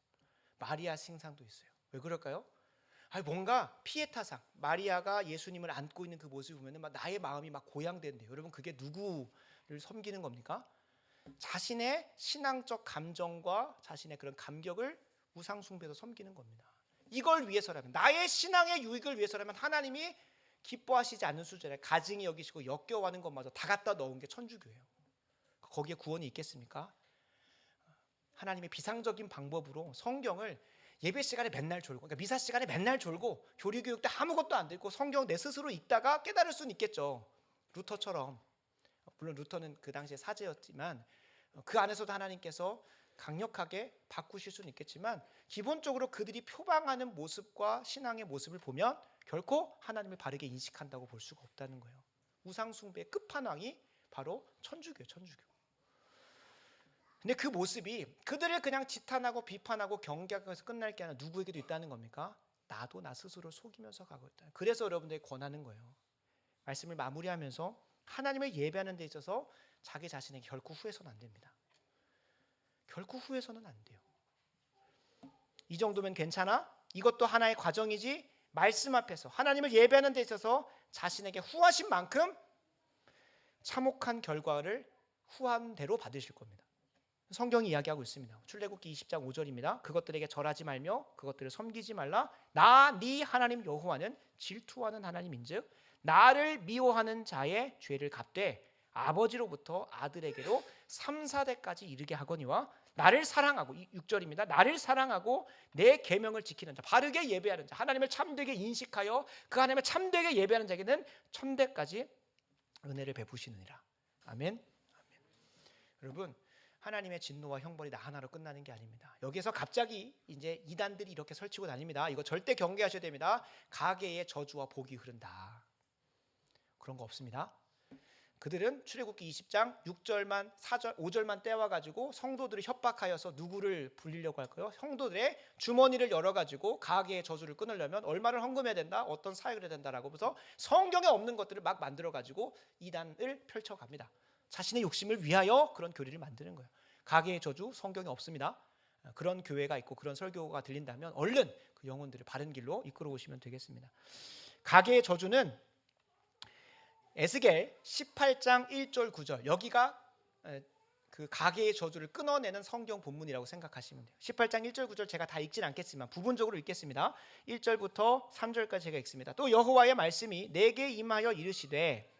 마리아 신상도 있어요. 왜 그럴까요? 뭔가 피에타상, 마리아가 예수님을 안고 있는 그 모습을 보면 막 나의 마음이 막 고양된대요. 여러분 그게 누구를 섬기는 겁니까? 자신의 신앙적 감정과 자신의 그런 감격을 우상 숭배에서 섬기는 겁니다. 이걸 위해서라면, 나의 신앙의 유익을 위해서라면 하나님이 기뻐하시지 않는 수준에 가증히 여기시고 역겨워하는 것마저 다 갖다 넣은 게 천주교예요. 거기에 구원이 있겠습니까? 하나님의 비상적인 방법으로 성경을 예배 시간에 맨날 졸고, 그러니까 미사 시간에 맨날 졸고, 교리교육 때 아무것도 안 듣고 성경 내 스스로 읽다가 깨달을 수는 있겠죠. 루터처럼. 물론 루터는 그 당시에 사제였지만 그 안에서도 하나님께서 강력하게 바꾸실 수는 있겠지만, 기본적으로 그들이 표방하는 모습과 신앙의 모습을 보면 결코 하나님을 바르게 인식한다고 볼 수가 없다는 거예요. 우상숭배의 끝판왕이 바로 천주교예요. 천주교. 근데 그 모습이 그들을 그냥 지탄하고 비판하고 경계하면서 끝날 게 아니라 누구에게도 있다는 겁니까? 나도 나 스스로 속이면서 가고 있다. 그래서 여러분들이 권하는 거예요. 말씀을 마무리하면서 하나님을 예배하는 데 있어서 자기 자신에게 결코 후회서는 안 됩니다. 결코 후회서는 안 돼요. 이 정도면 괜찮아? 이것도 하나의 과정이지, 말씀 앞에서 하나님을 예배하는 데 있어서 자신에게 후하신 만큼 참혹한 결과를 후한 대로 받으실 겁니다. 성경이 이야기하고 있습니다. 출애굽기 20장 5절입니다. 그것들에게 절하지 말며 그것들을 섬기지 말라. 나 네 하나님 여호와는 질투하는 하나님인즉 나를 미워하는 자의 죄를 갚되 아버지로부터 아들에게로 3, 4대까지 이르게 하거니와 나를 사랑하고, 6절입니다. 나를 사랑하고 내 계명을 지키는 자, 바르게 예배하는 자, 하나님을 참되게 인식하여 그 하나님을 참되게 예배하는 자에게는 천대까지 은혜를 베푸시느니라. 아멘. 여러분, 하나님의 진노와 형벌이 나 하나로 끝나는 게 아닙니다. 여기서 갑자기 이제 이단들이 이렇게 설치고 다닙니다. 이거 절대 경계하셔야 됩니다. 가계의 저주와 복이 흐른다. 그런 거 없습니다. 그들은 출애굽기 20장 6절만 4절 5절만 떼와 가지고 성도들을 협박하여서 누구를 불리려고 할까요? 성도들의 주머니를 열어 가지고 가계의 저주를 끊으려면 얼마를 헌금해야 된다, 어떤 사역을 해야 된다라고 해서 성경에 없는 것들을 막 만들어 가지고 이단을 펼쳐갑니다. 자신의 욕심을 위하여 그런 교리를 만드는 거예요. 가계의 저주 성경에 없습니다. 그런 교회가 있고 그런 설교가 들린다면 얼른 그 영혼들을 바른 길로 이끌어 오시면 되겠습니다. 가계의 저주는 에스겔 18장 1절 9절, 여기가 그 가계의 저주를 끊어내는 성경 본문이라고 생각하시면 돼요. 18장 1절 9절 제가 다 읽진 않겠지만 부분적으로 읽겠습니다. 1절부터 3절까지 제가 읽습니다. 또 여호와의 말씀이 내게 임하여 이르시되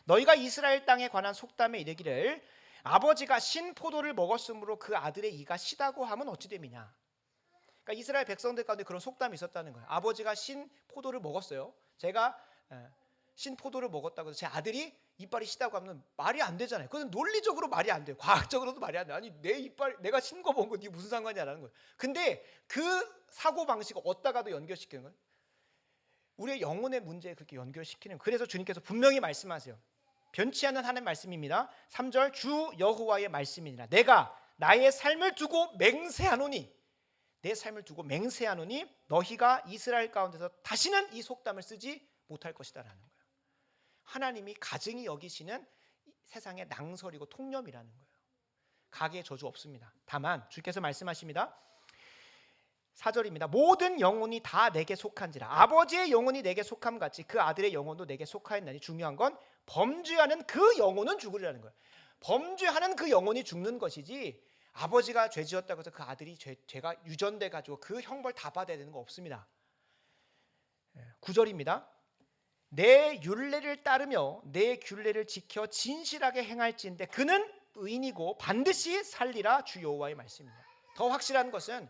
너희가 이스라엘 땅에 관한 속담에 이르기를 아버지가 신 포도를 먹었으므로 그 아들의 이가 시다고 하면 어찌 됨이냐. 그러니까 이스라엘 백성들 가운데 그런 속담이 있었다는 거예요. 아버지가 신 포도를 먹었어요. 제가 신 포도를 먹었다고 해서 제 아들이 이빨이 시다고 하면 말이 안 되잖아요. 그건 논리적으로 말이 안 돼요. 과학적으로도 말이 안 돼요. 아니 내 이빨 내가 신 거 먹은 거 네 무슨 상관이야라는 거예요. 근데 그 사고 방식을 어디다가도 연결시키는 거예요. 우리의 영혼의 문제에 그렇게 연결시키는 거예요. 그래서 주님께서 분명히 말씀하세요. 변치 않는 하나님의 말씀입니다. 3절 주 여호와의 말씀이니라. 내가 나의 삶을 두고 맹세하노니, 내 삶을 두고 맹세하노니 너희가 이스라엘 가운데서 다시는 이 속담을 쓰지 못할 것이다라는 거예요. 하나님이 가증히 여기시는 세상의 낭설이고 통념이라는 거예요. 가계의 저주 없습니다. 다만 주께서 말씀하십니다. 4절입니다. 모든 영혼이 다 내게 속한지라. 아버지의 영혼이 내게 속함 같이 그 아들의 영혼도 내게 속하였나니. 중요한 건 범죄하는 그 영혼은 죽으리라는 거예요. 범죄하는 그 영혼이 죽는 것이지 아버지가 죄 지었다고 해서 그 아들이 죄가 유전돼 가지고 그 형벌 다 받아야 되는 거 없습니다. 9절입니다. 내 율례를 따르며 내 규례를 지켜 진실하게 행할지인데 그는 의인이고 반드시 살리라. 주 여호와의 말씀입니다. 더 확실한 것은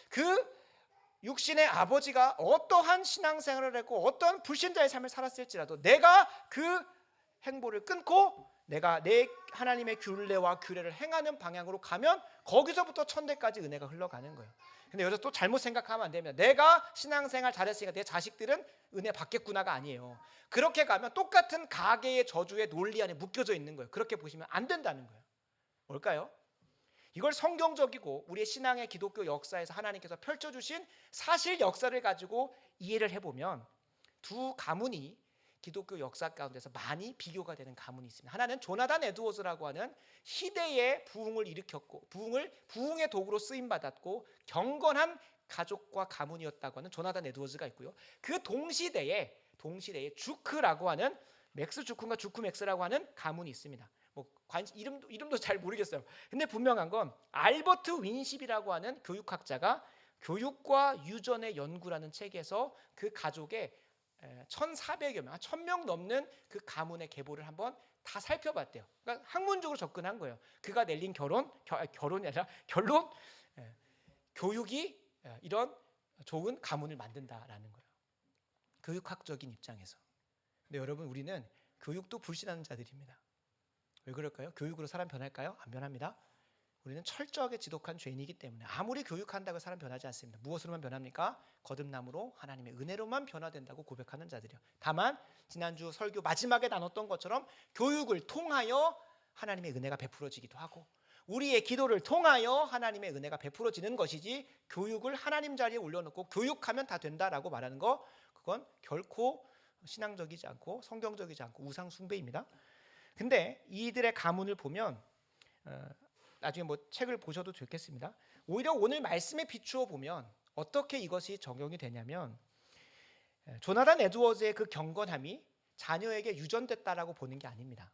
그 육신의 아버지가 어떠한 신앙생활을 했고 어떤 불신자의 삶을 살았을지라도 내가 그 행보를 끊고 내가 내 하나님의 율례와 규례를 행하는 방향으로 가면 거기서부터 천대까지 은혜가 흘러가는 거예요. 근데 여기서 또 잘못 생각하면 안 됩니다. 내가 신앙생활 잘했으니까 내 자식들은 은혜 받겠구나가 아니에요. 그렇게 가면 똑같은 가계의 저주의 논리 안에 묶여져 있는 거예요. 그렇게 보시면 안 된다는 거예요. 뭘까요? 이걸 성경적이고 우리의 신앙의 기독교 역사에서 하나님께서 펼쳐주신 사실 역사를 가지고 이해를 해보면 두 가문이 기독교 역사 가운데서 많이 비교가 되는 가문이 있습니다. 하나는 조나단 에드워즈라고 하는 희대의 부흥을 일으켰고 부흥의 도구로 쓰임받았고 경건한 가족과 가문이었다고 하는 조나단 에드워즈가 있고요. 그 동시대에 주크라고 하는 맥스 주크인가 주크 맥스라고 하는 가문이 있습니다. 이름도 잘 모르겠어요. 근데 분명한 건 알버트 윈십이라고 하는 교육학자가 교육과 유전의 연구라는 책에서 그 가족의 1,400여 명, 1,000명 넘는 그 가문의 계보를 한번 다 살펴봤대요. 그러니까 학문적으로 접근한 거예요. 그가 내린 결론이 아니라 결론, 교육이 이런 좋은 가문을 만든다라는 거예요. 교육학적인 입장에서. 근데 여러분, 우리는 교육도 불신하는 자들입니다. 왜 그럴까요? 교육으로 사람 변할까요? 안 변합니다. 우리는 철저하게 지독한 죄인이기 때문에 아무리 교육한다고 사람 변하지 않습니다. 무엇으로만 변합니까? 거듭남으로 하나님의 은혜로만 변화된다고 고백하는 자들이요. 다만 지난주 설교 마지막에 나눴던 것처럼 교육을 통하여 하나님의 은혜가 베풀어지기도 하고 우리의 기도를 통하여 하나님의 은혜가 베풀어지는 것이지 교육을 하나님 자리에 올려놓고 교육하면 다 된다라고 말하는 거, 그건 결코 신앙적이지 않고 성경적이지 않고 우상 숭배입니다. 근데 이들의 가문을 보면 나중에 책을 보셔도 좋겠습니다. 오히려 오늘 말씀에 비추어 보면 어떻게 이것이 적용이 되냐면 조나단 에드워즈의 그 경건함이 자녀에게 유전됐다라고 보는 게 아닙니다.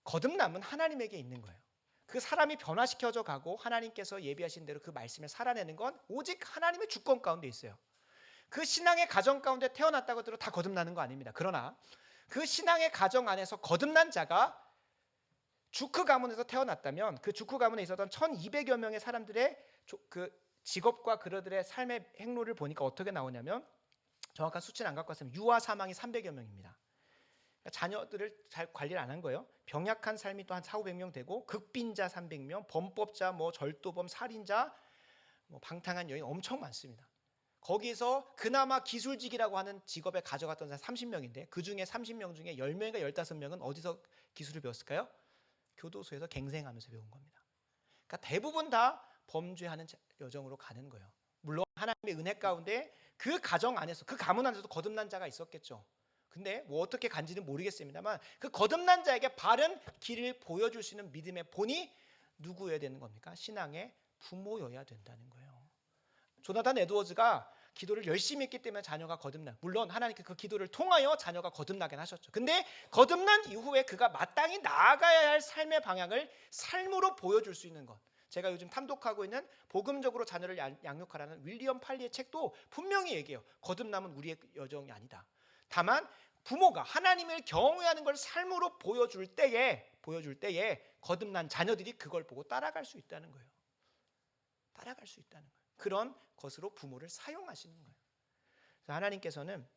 거듭남은 하나님에게 있는 거예요. 그 사람이 변화시켜져 가고 하나님께서 예비하신 대로 그 말씀을 살아내는 건 오직 하나님의 주권 가운데 있어요. 그 신앙의 가정 가운데 태어났다고 해도 다 거듭나는 거 아닙니다. 그러나 그 신앙의 가정 안에서 거듭난 자가 주크 가문에서 태어났다면 그 주크 가문에 있었던 1,200여 명의 사람들의 그 직업과 그들의 삶의 행로를 보니까 어떻게 나오냐면 정확한 수치는 안 갖고 왔으면 유아 사망이 300여 명입니다. 자녀들을 잘 관리를 안 한 거예요. 병약한 삶이 또 한 4,500명 되고 극빈자 300명, 범법자, 뭐 절도범, 살인자, 뭐 방탕한 여인 엄청 많습니다. 거기서 그나마 기술직이라고 하는 직업에 가져갔던 사람 30명인데 그 중에 30명 중에 10명인가 15명은 어디서 기술을 배웠을까요? 교도소에서 갱생하면서 배운 겁니다. 그러니까 대부분 다 범죄하는 여정으로 가는 거예요. 물론 하나님의 은혜 가운데 그 가정 안에서 그 가문 안에서도 거듭난 자가 있었겠죠. 근데 뭐 어떻게 간지는 모르겠습니다만 그 거듭난 자에게 바른 길을 보여줄 수 있는 믿음의 본이 누구여야 되는 겁니까? 신앙의 부모여야 된다는 거예요. 조나단 에드워즈가 기도를 열심히 했기 때문에 자녀가 거듭나. 물론 하나님께 그 기도를 통하여 자녀가 거듭나게 하셨죠. 근데 거듭난 이후에 그가 마땅히 나아가야 할 삶의 방향을 삶으로 보여줄 수 있는 것. 제가 요즘 탐독하고 있는 복음적으로 자녀를 양육하라는 윌리엄 팔리의 책도 분명히 얘기해요. 거듭남은 우리의 여정이 아니다. 다만 부모가 하나님을 경외하는 걸 삶으로 보여줄 때에 거듭난 자녀들이 그걸 보고 따라갈 수 있다는 거예요. 따라갈 수 있다는 거예요. 그런 것으로 부모를 사용하시는 거예요. 그래서 하나님께서는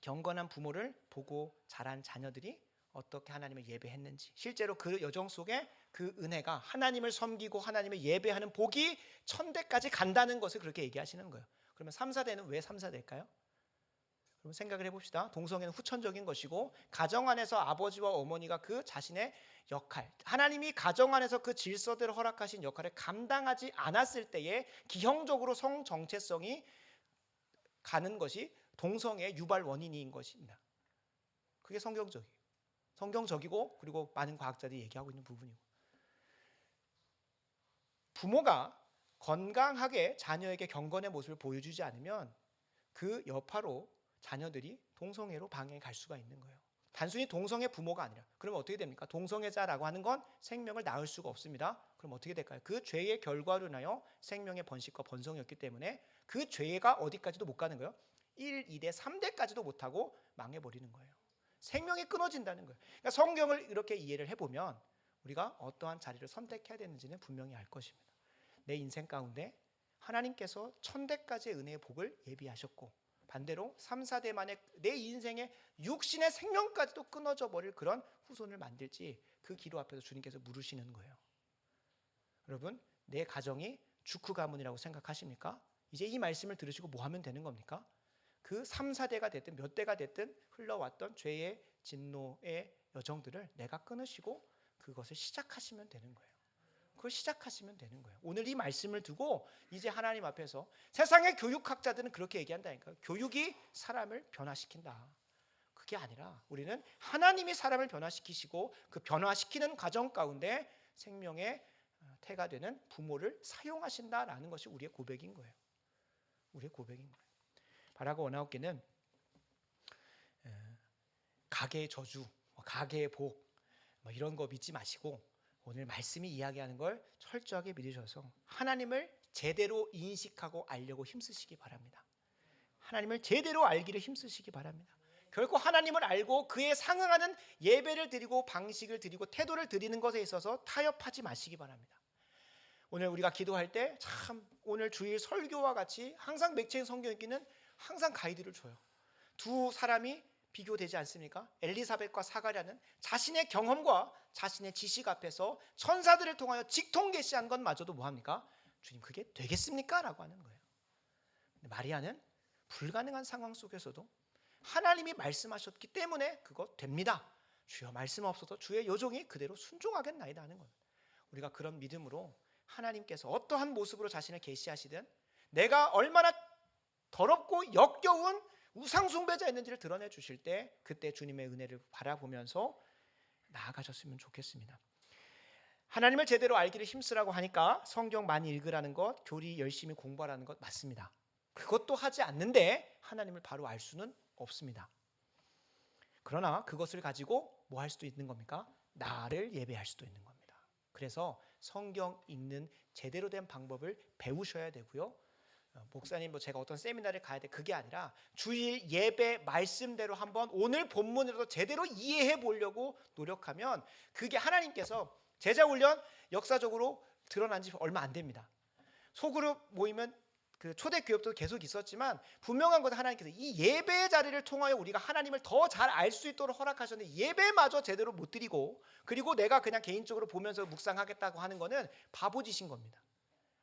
경건한 부모를 보고 자란 자녀들이 어떻게 하나님을 예배했는지, 실제로 그 여정 속에 그 은혜가 하나님을 섬기고 하나님을 예배하는 복이 천대까지 간다는 것을 그렇게 얘기하시는 거예요. 그러면 3, 4대는 왜 3, 4대일까요? 그럼 생각을 해봅시다. 동성애는 후천적인 것이고 가정 안에서 아버지와 어머니가 그 자신의 역할, 하나님이 가정 안에서 그 질서대로 허락하신 역할을 감당하지 않았을 때에 기형적으로 성 정체성이 가는 것이 동성애의 유발 원인인 것입니다. 그게 성경적이고 그리고 많은 과학자들이 얘기하고 있는 부분이고, 부모가 건강하게 자녀에게 경건의 모습을 보여주지 않으면 그 여파로 자녀들이 동성애로 방향이 갈 수가 있는 거예요. 단순히 동성애 부모가 아니라, 그러면 어떻게 됩니까? 동성애자라고 하는 건 생명을 낳을 수가 없습니다. 그럼 어떻게 될까요? 그 죄의 결과로 인하여 생명의 번식과 번성이었기 때문에 그 죄가 어디까지도 못 가는 거예요. 1, 2대, 3대까지도 못하고 망해버리는 거예요. 생명이 끊어진다는 거예요. 그러니까 성경을 이렇게 이해를 해보면 우리가 어떠한 자리를 선택해야 되는지는 분명히 알 것입니다. 내 인생 가운데 하나님께서 천대까지의 은혜의 복을 예비하셨고, 반대로 3, 4대 만에 내 인생의 육신의 생명까지도 끊어져 버릴 그런 후손을 만들지, 그 기도 앞에서 주님께서 물으시는 거예요. 여러분, 내 가정이 주크 가문이라고 생각하십니까? 이제 이 말씀을 들으시고 뭐 하면 되는 겁니까? 그 3, 4대가 됐든 몇 대가 됐든 흘러왔던 죄의 진노의 여정들을 내가 끊으시고 그것을 시작하시면 되는 거예요. 그걸 시작하시면 되는 거예요. 오늘 이 말씀을 두고 이제 하나님 앞에서, 세상의 교육학자들은 그렇게 얘기한다니까요. 교육이 사람을 변화시킨다. 그게 아니라 우리는 하나님이 사람을 변화시키시고 그 변화시키는 과정 가운데 생명의 태가 되는 부모를 사용하신다라는 것이 우리의 고백인 거예요. 우리의 고백인 거예요. 바라고 원하옵기는 가계의 저주, 가계의 복 이런 거 믿지 마시고 오늘 말씀이 이야기하는 걸 철저하게 믿으셔서 하나님을 제대로 인식하고 알려고 힘쓰시기 바랍니다. 하나님을 제대로 알기를 힘쓰시기 바랍니다. 결코 하나님을 알고 그에 상응하는 예배를 드리고 방식을 드리고 태도를 드리는 것에 있어서 타협하지 마시기 바랍니다. 오늘 우리가 기도할 때 참 오늘 주일 설교와 같이 항상 맥체인 성경 읽기는 항상 가이드를 줘요. 두 사람이 비교되지 않습니까? 엘리사벳과 사가랴는 자신의 경험과 자신의 지식 앞에서 천사들을 통하여 직통 계시한 것마저도 뭐합니까? 주님 그게 되겠습니까? 라고 하는 거예요. 근데 마리아는 불가능한 상황 속에서도 하나님이 말씀하셨기 때문에 그거 됩니다. 주여 말씀 없어도 주의 요종이 그대로 순종하겠나이다 하는 거예요. 우리가 그런 믿음으로 하나님께서 어떠한 모습으로 자신을 계시하시든 내가 얼마나 더럽고 역겨운 우상숭배자였는지를 드러내 주실 때 그때 주님의 은혜를 바라보면서 나아가셨으면 좋겠습니다. 하나님을 제대로 알기를 힘쓰라고 하니까 성경 많이 읽으라는 것, 교리 열심히 공부하라는 것 맞습니다. 그것도 하지 않는데 하나님을 바로 알 수는 없습니다. 그러나 그것을 가지고 뭐 할 수도 있는 겁니까? 나를 예배할 수도 있는 겁니다. 그래서 성경 읽는 제대로 된 방법을 배우셔야 되고요. 목사님 제가 어떤 세미나를 가야 돼 그게 아니라 주일 예배 말씀대로 한번 오늘 본문으로 제대로 이해해 보려고 노력하면 그게 하나님께서 제자 훈련 역사적으로 드러난 지 얼마 안 됩니다. 소그룹 모이면 그 초대교회도 계속 있었지만 분명한 것은 하나님께서 이 예배의 자리를 통하여 우리가 하나님을 더 잘 알 수 있도록 허락하셨는데 예배마저 제대로 못 드리고 그리고 내가 그냥 개인적으로 보면서 묵상하겠다고 하는 것은 바보짓인 겁니다.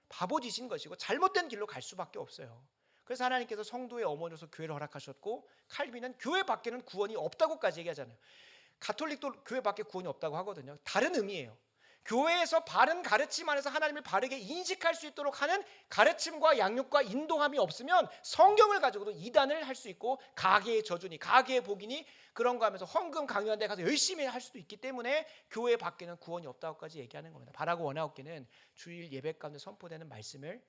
바보짓인 것이고 잘못된 길로 갈 수밖에 없어요. 그래서 하나님께서 성도의 어머니로서 교회를 허락하셨고 칼빈은 교회 밖에는 구원이 없다고까지 얘기하잖아요. 가톨릭도 교회 밖에 구원이 없다고 하거든요. 다른 의미예요. 교회에서 바른 가르침 안에서 하나님을 바르게 인식할 수 있도록 하는 가르침과 양육과 인도함이 없으면 성경을 가지고도 이단을 할 수 있고 가계의 저주니 가계의 복이니 그런 거 하면서 헌금 강요한 데 가서 열심히 할 수도 있기 때문에 교회 밖에는 구원이 없다고까지 얘기하는 겁니다. 바라고 원하옵기는 주일 예배 가운데 선포되는 말씀을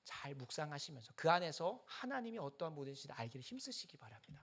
잘 묵상하시면서 그 안에서 하나님이 어떠한 분이신지 알기를 힘쓰시기 바랍니다.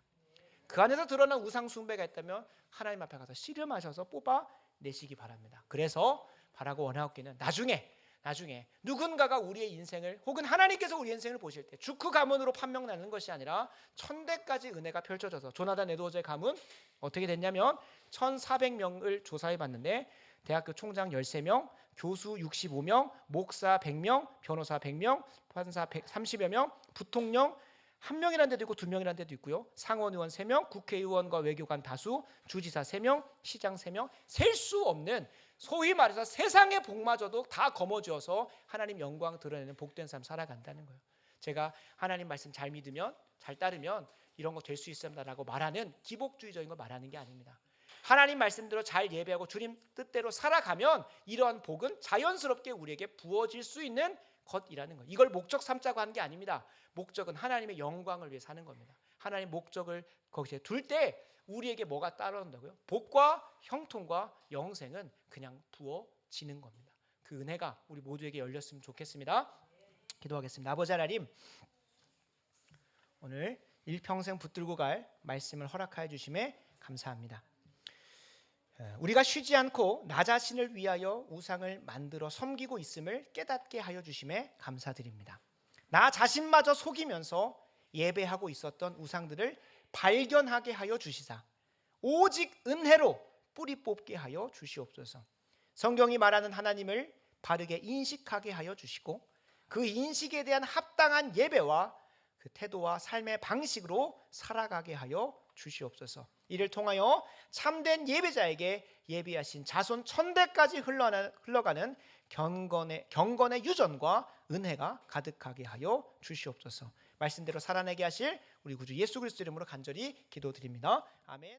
그 안에서 드러난 우상 숭배가 있다면 하나님 앞에 가서 씨름하셔서 뽑아내시기 바랍니다. 그래서 바라고 원하옵기는 나중에 누군가가 우리의 인생을 혹은 하나님께서 우리의 인생을 보실 때 주크 가문으로 판명나는 것이 아니라 천대까지 은혜가 펼쳐져서 조나단 에드워즈의 가문 어떻게 됐냐면 1400명을 조사해 봤는데 대학교 총장 13명, 교수 65명, 목사 100명, 변호사 100명, 판사 130여 명, 부통령 1명이라는 데도 있고 2명이라는 데도 있고요. 상원의원 3명, 국회의원과 외교관 다수, 주지사 3명, 시장 3명, 셀 수 없는 소위 말해서 세상의 복마저도 다 거머쥐어서 하나님 영광 드러내는 복된 삶 살아간다는 거예요. 제가 하나님 말씀 잘 믿으면 잘 따르면 이런 거 될 수 있습니다라고 말하는 기복주의적인 거 말하는 게 아닙니다. 하나님 말씀대로 잘 예배하고 주님 뜻대로 살아가면 이러한 복은 자연스럽게 우리에게 부어질 수 있는 것이라는 거예요. 이걸 목적 삼자고 하는 게 아닙니다. 목적은 하나님의 영광을 위해 사는 겁니다. 하나님 목적을 거기에 둘 때 우리에게 뭐가 따라온다고요? 복과 형통과 영생은 그냥 부어지는 겁니다. 그 은혜가 우리 모두에게 열렸으면 좋겠습니다. 기도하겠습니다. 아버지 하나님, 오늘 일평생 붙들고 갈 말씀을 허락하여 주심에 감사합니다. 우리가 쉬지 않고 나 자신을 위하여 우상을 만들어 섬기고 있음을 깨닫게 하여 주심에 감사드립니다. 나 자신마저 속이면서 예배하고 있었던 우상들을 발견하게 하여 주시사 오직 은혜로 뿌리 뽑게 하여 주시옵소서. 성경이 말하는 하나님을 바르게 인식하게 하여 주시고 그 인식에 대한 합당한 예배와 그 태도와 삶의 방식으로 살아가게 하여 주시옵소서. 이를 통하여 참된 예배자에게 예비하신 자손 천대까지 흘러가는 경건의 유전과 은혜가 가득하게 하여 주시옵소서. 말씀대로 살아내게 하실 우리 구주 예수 그리스도 이름으로 간절히 기도드립니다. 아멘.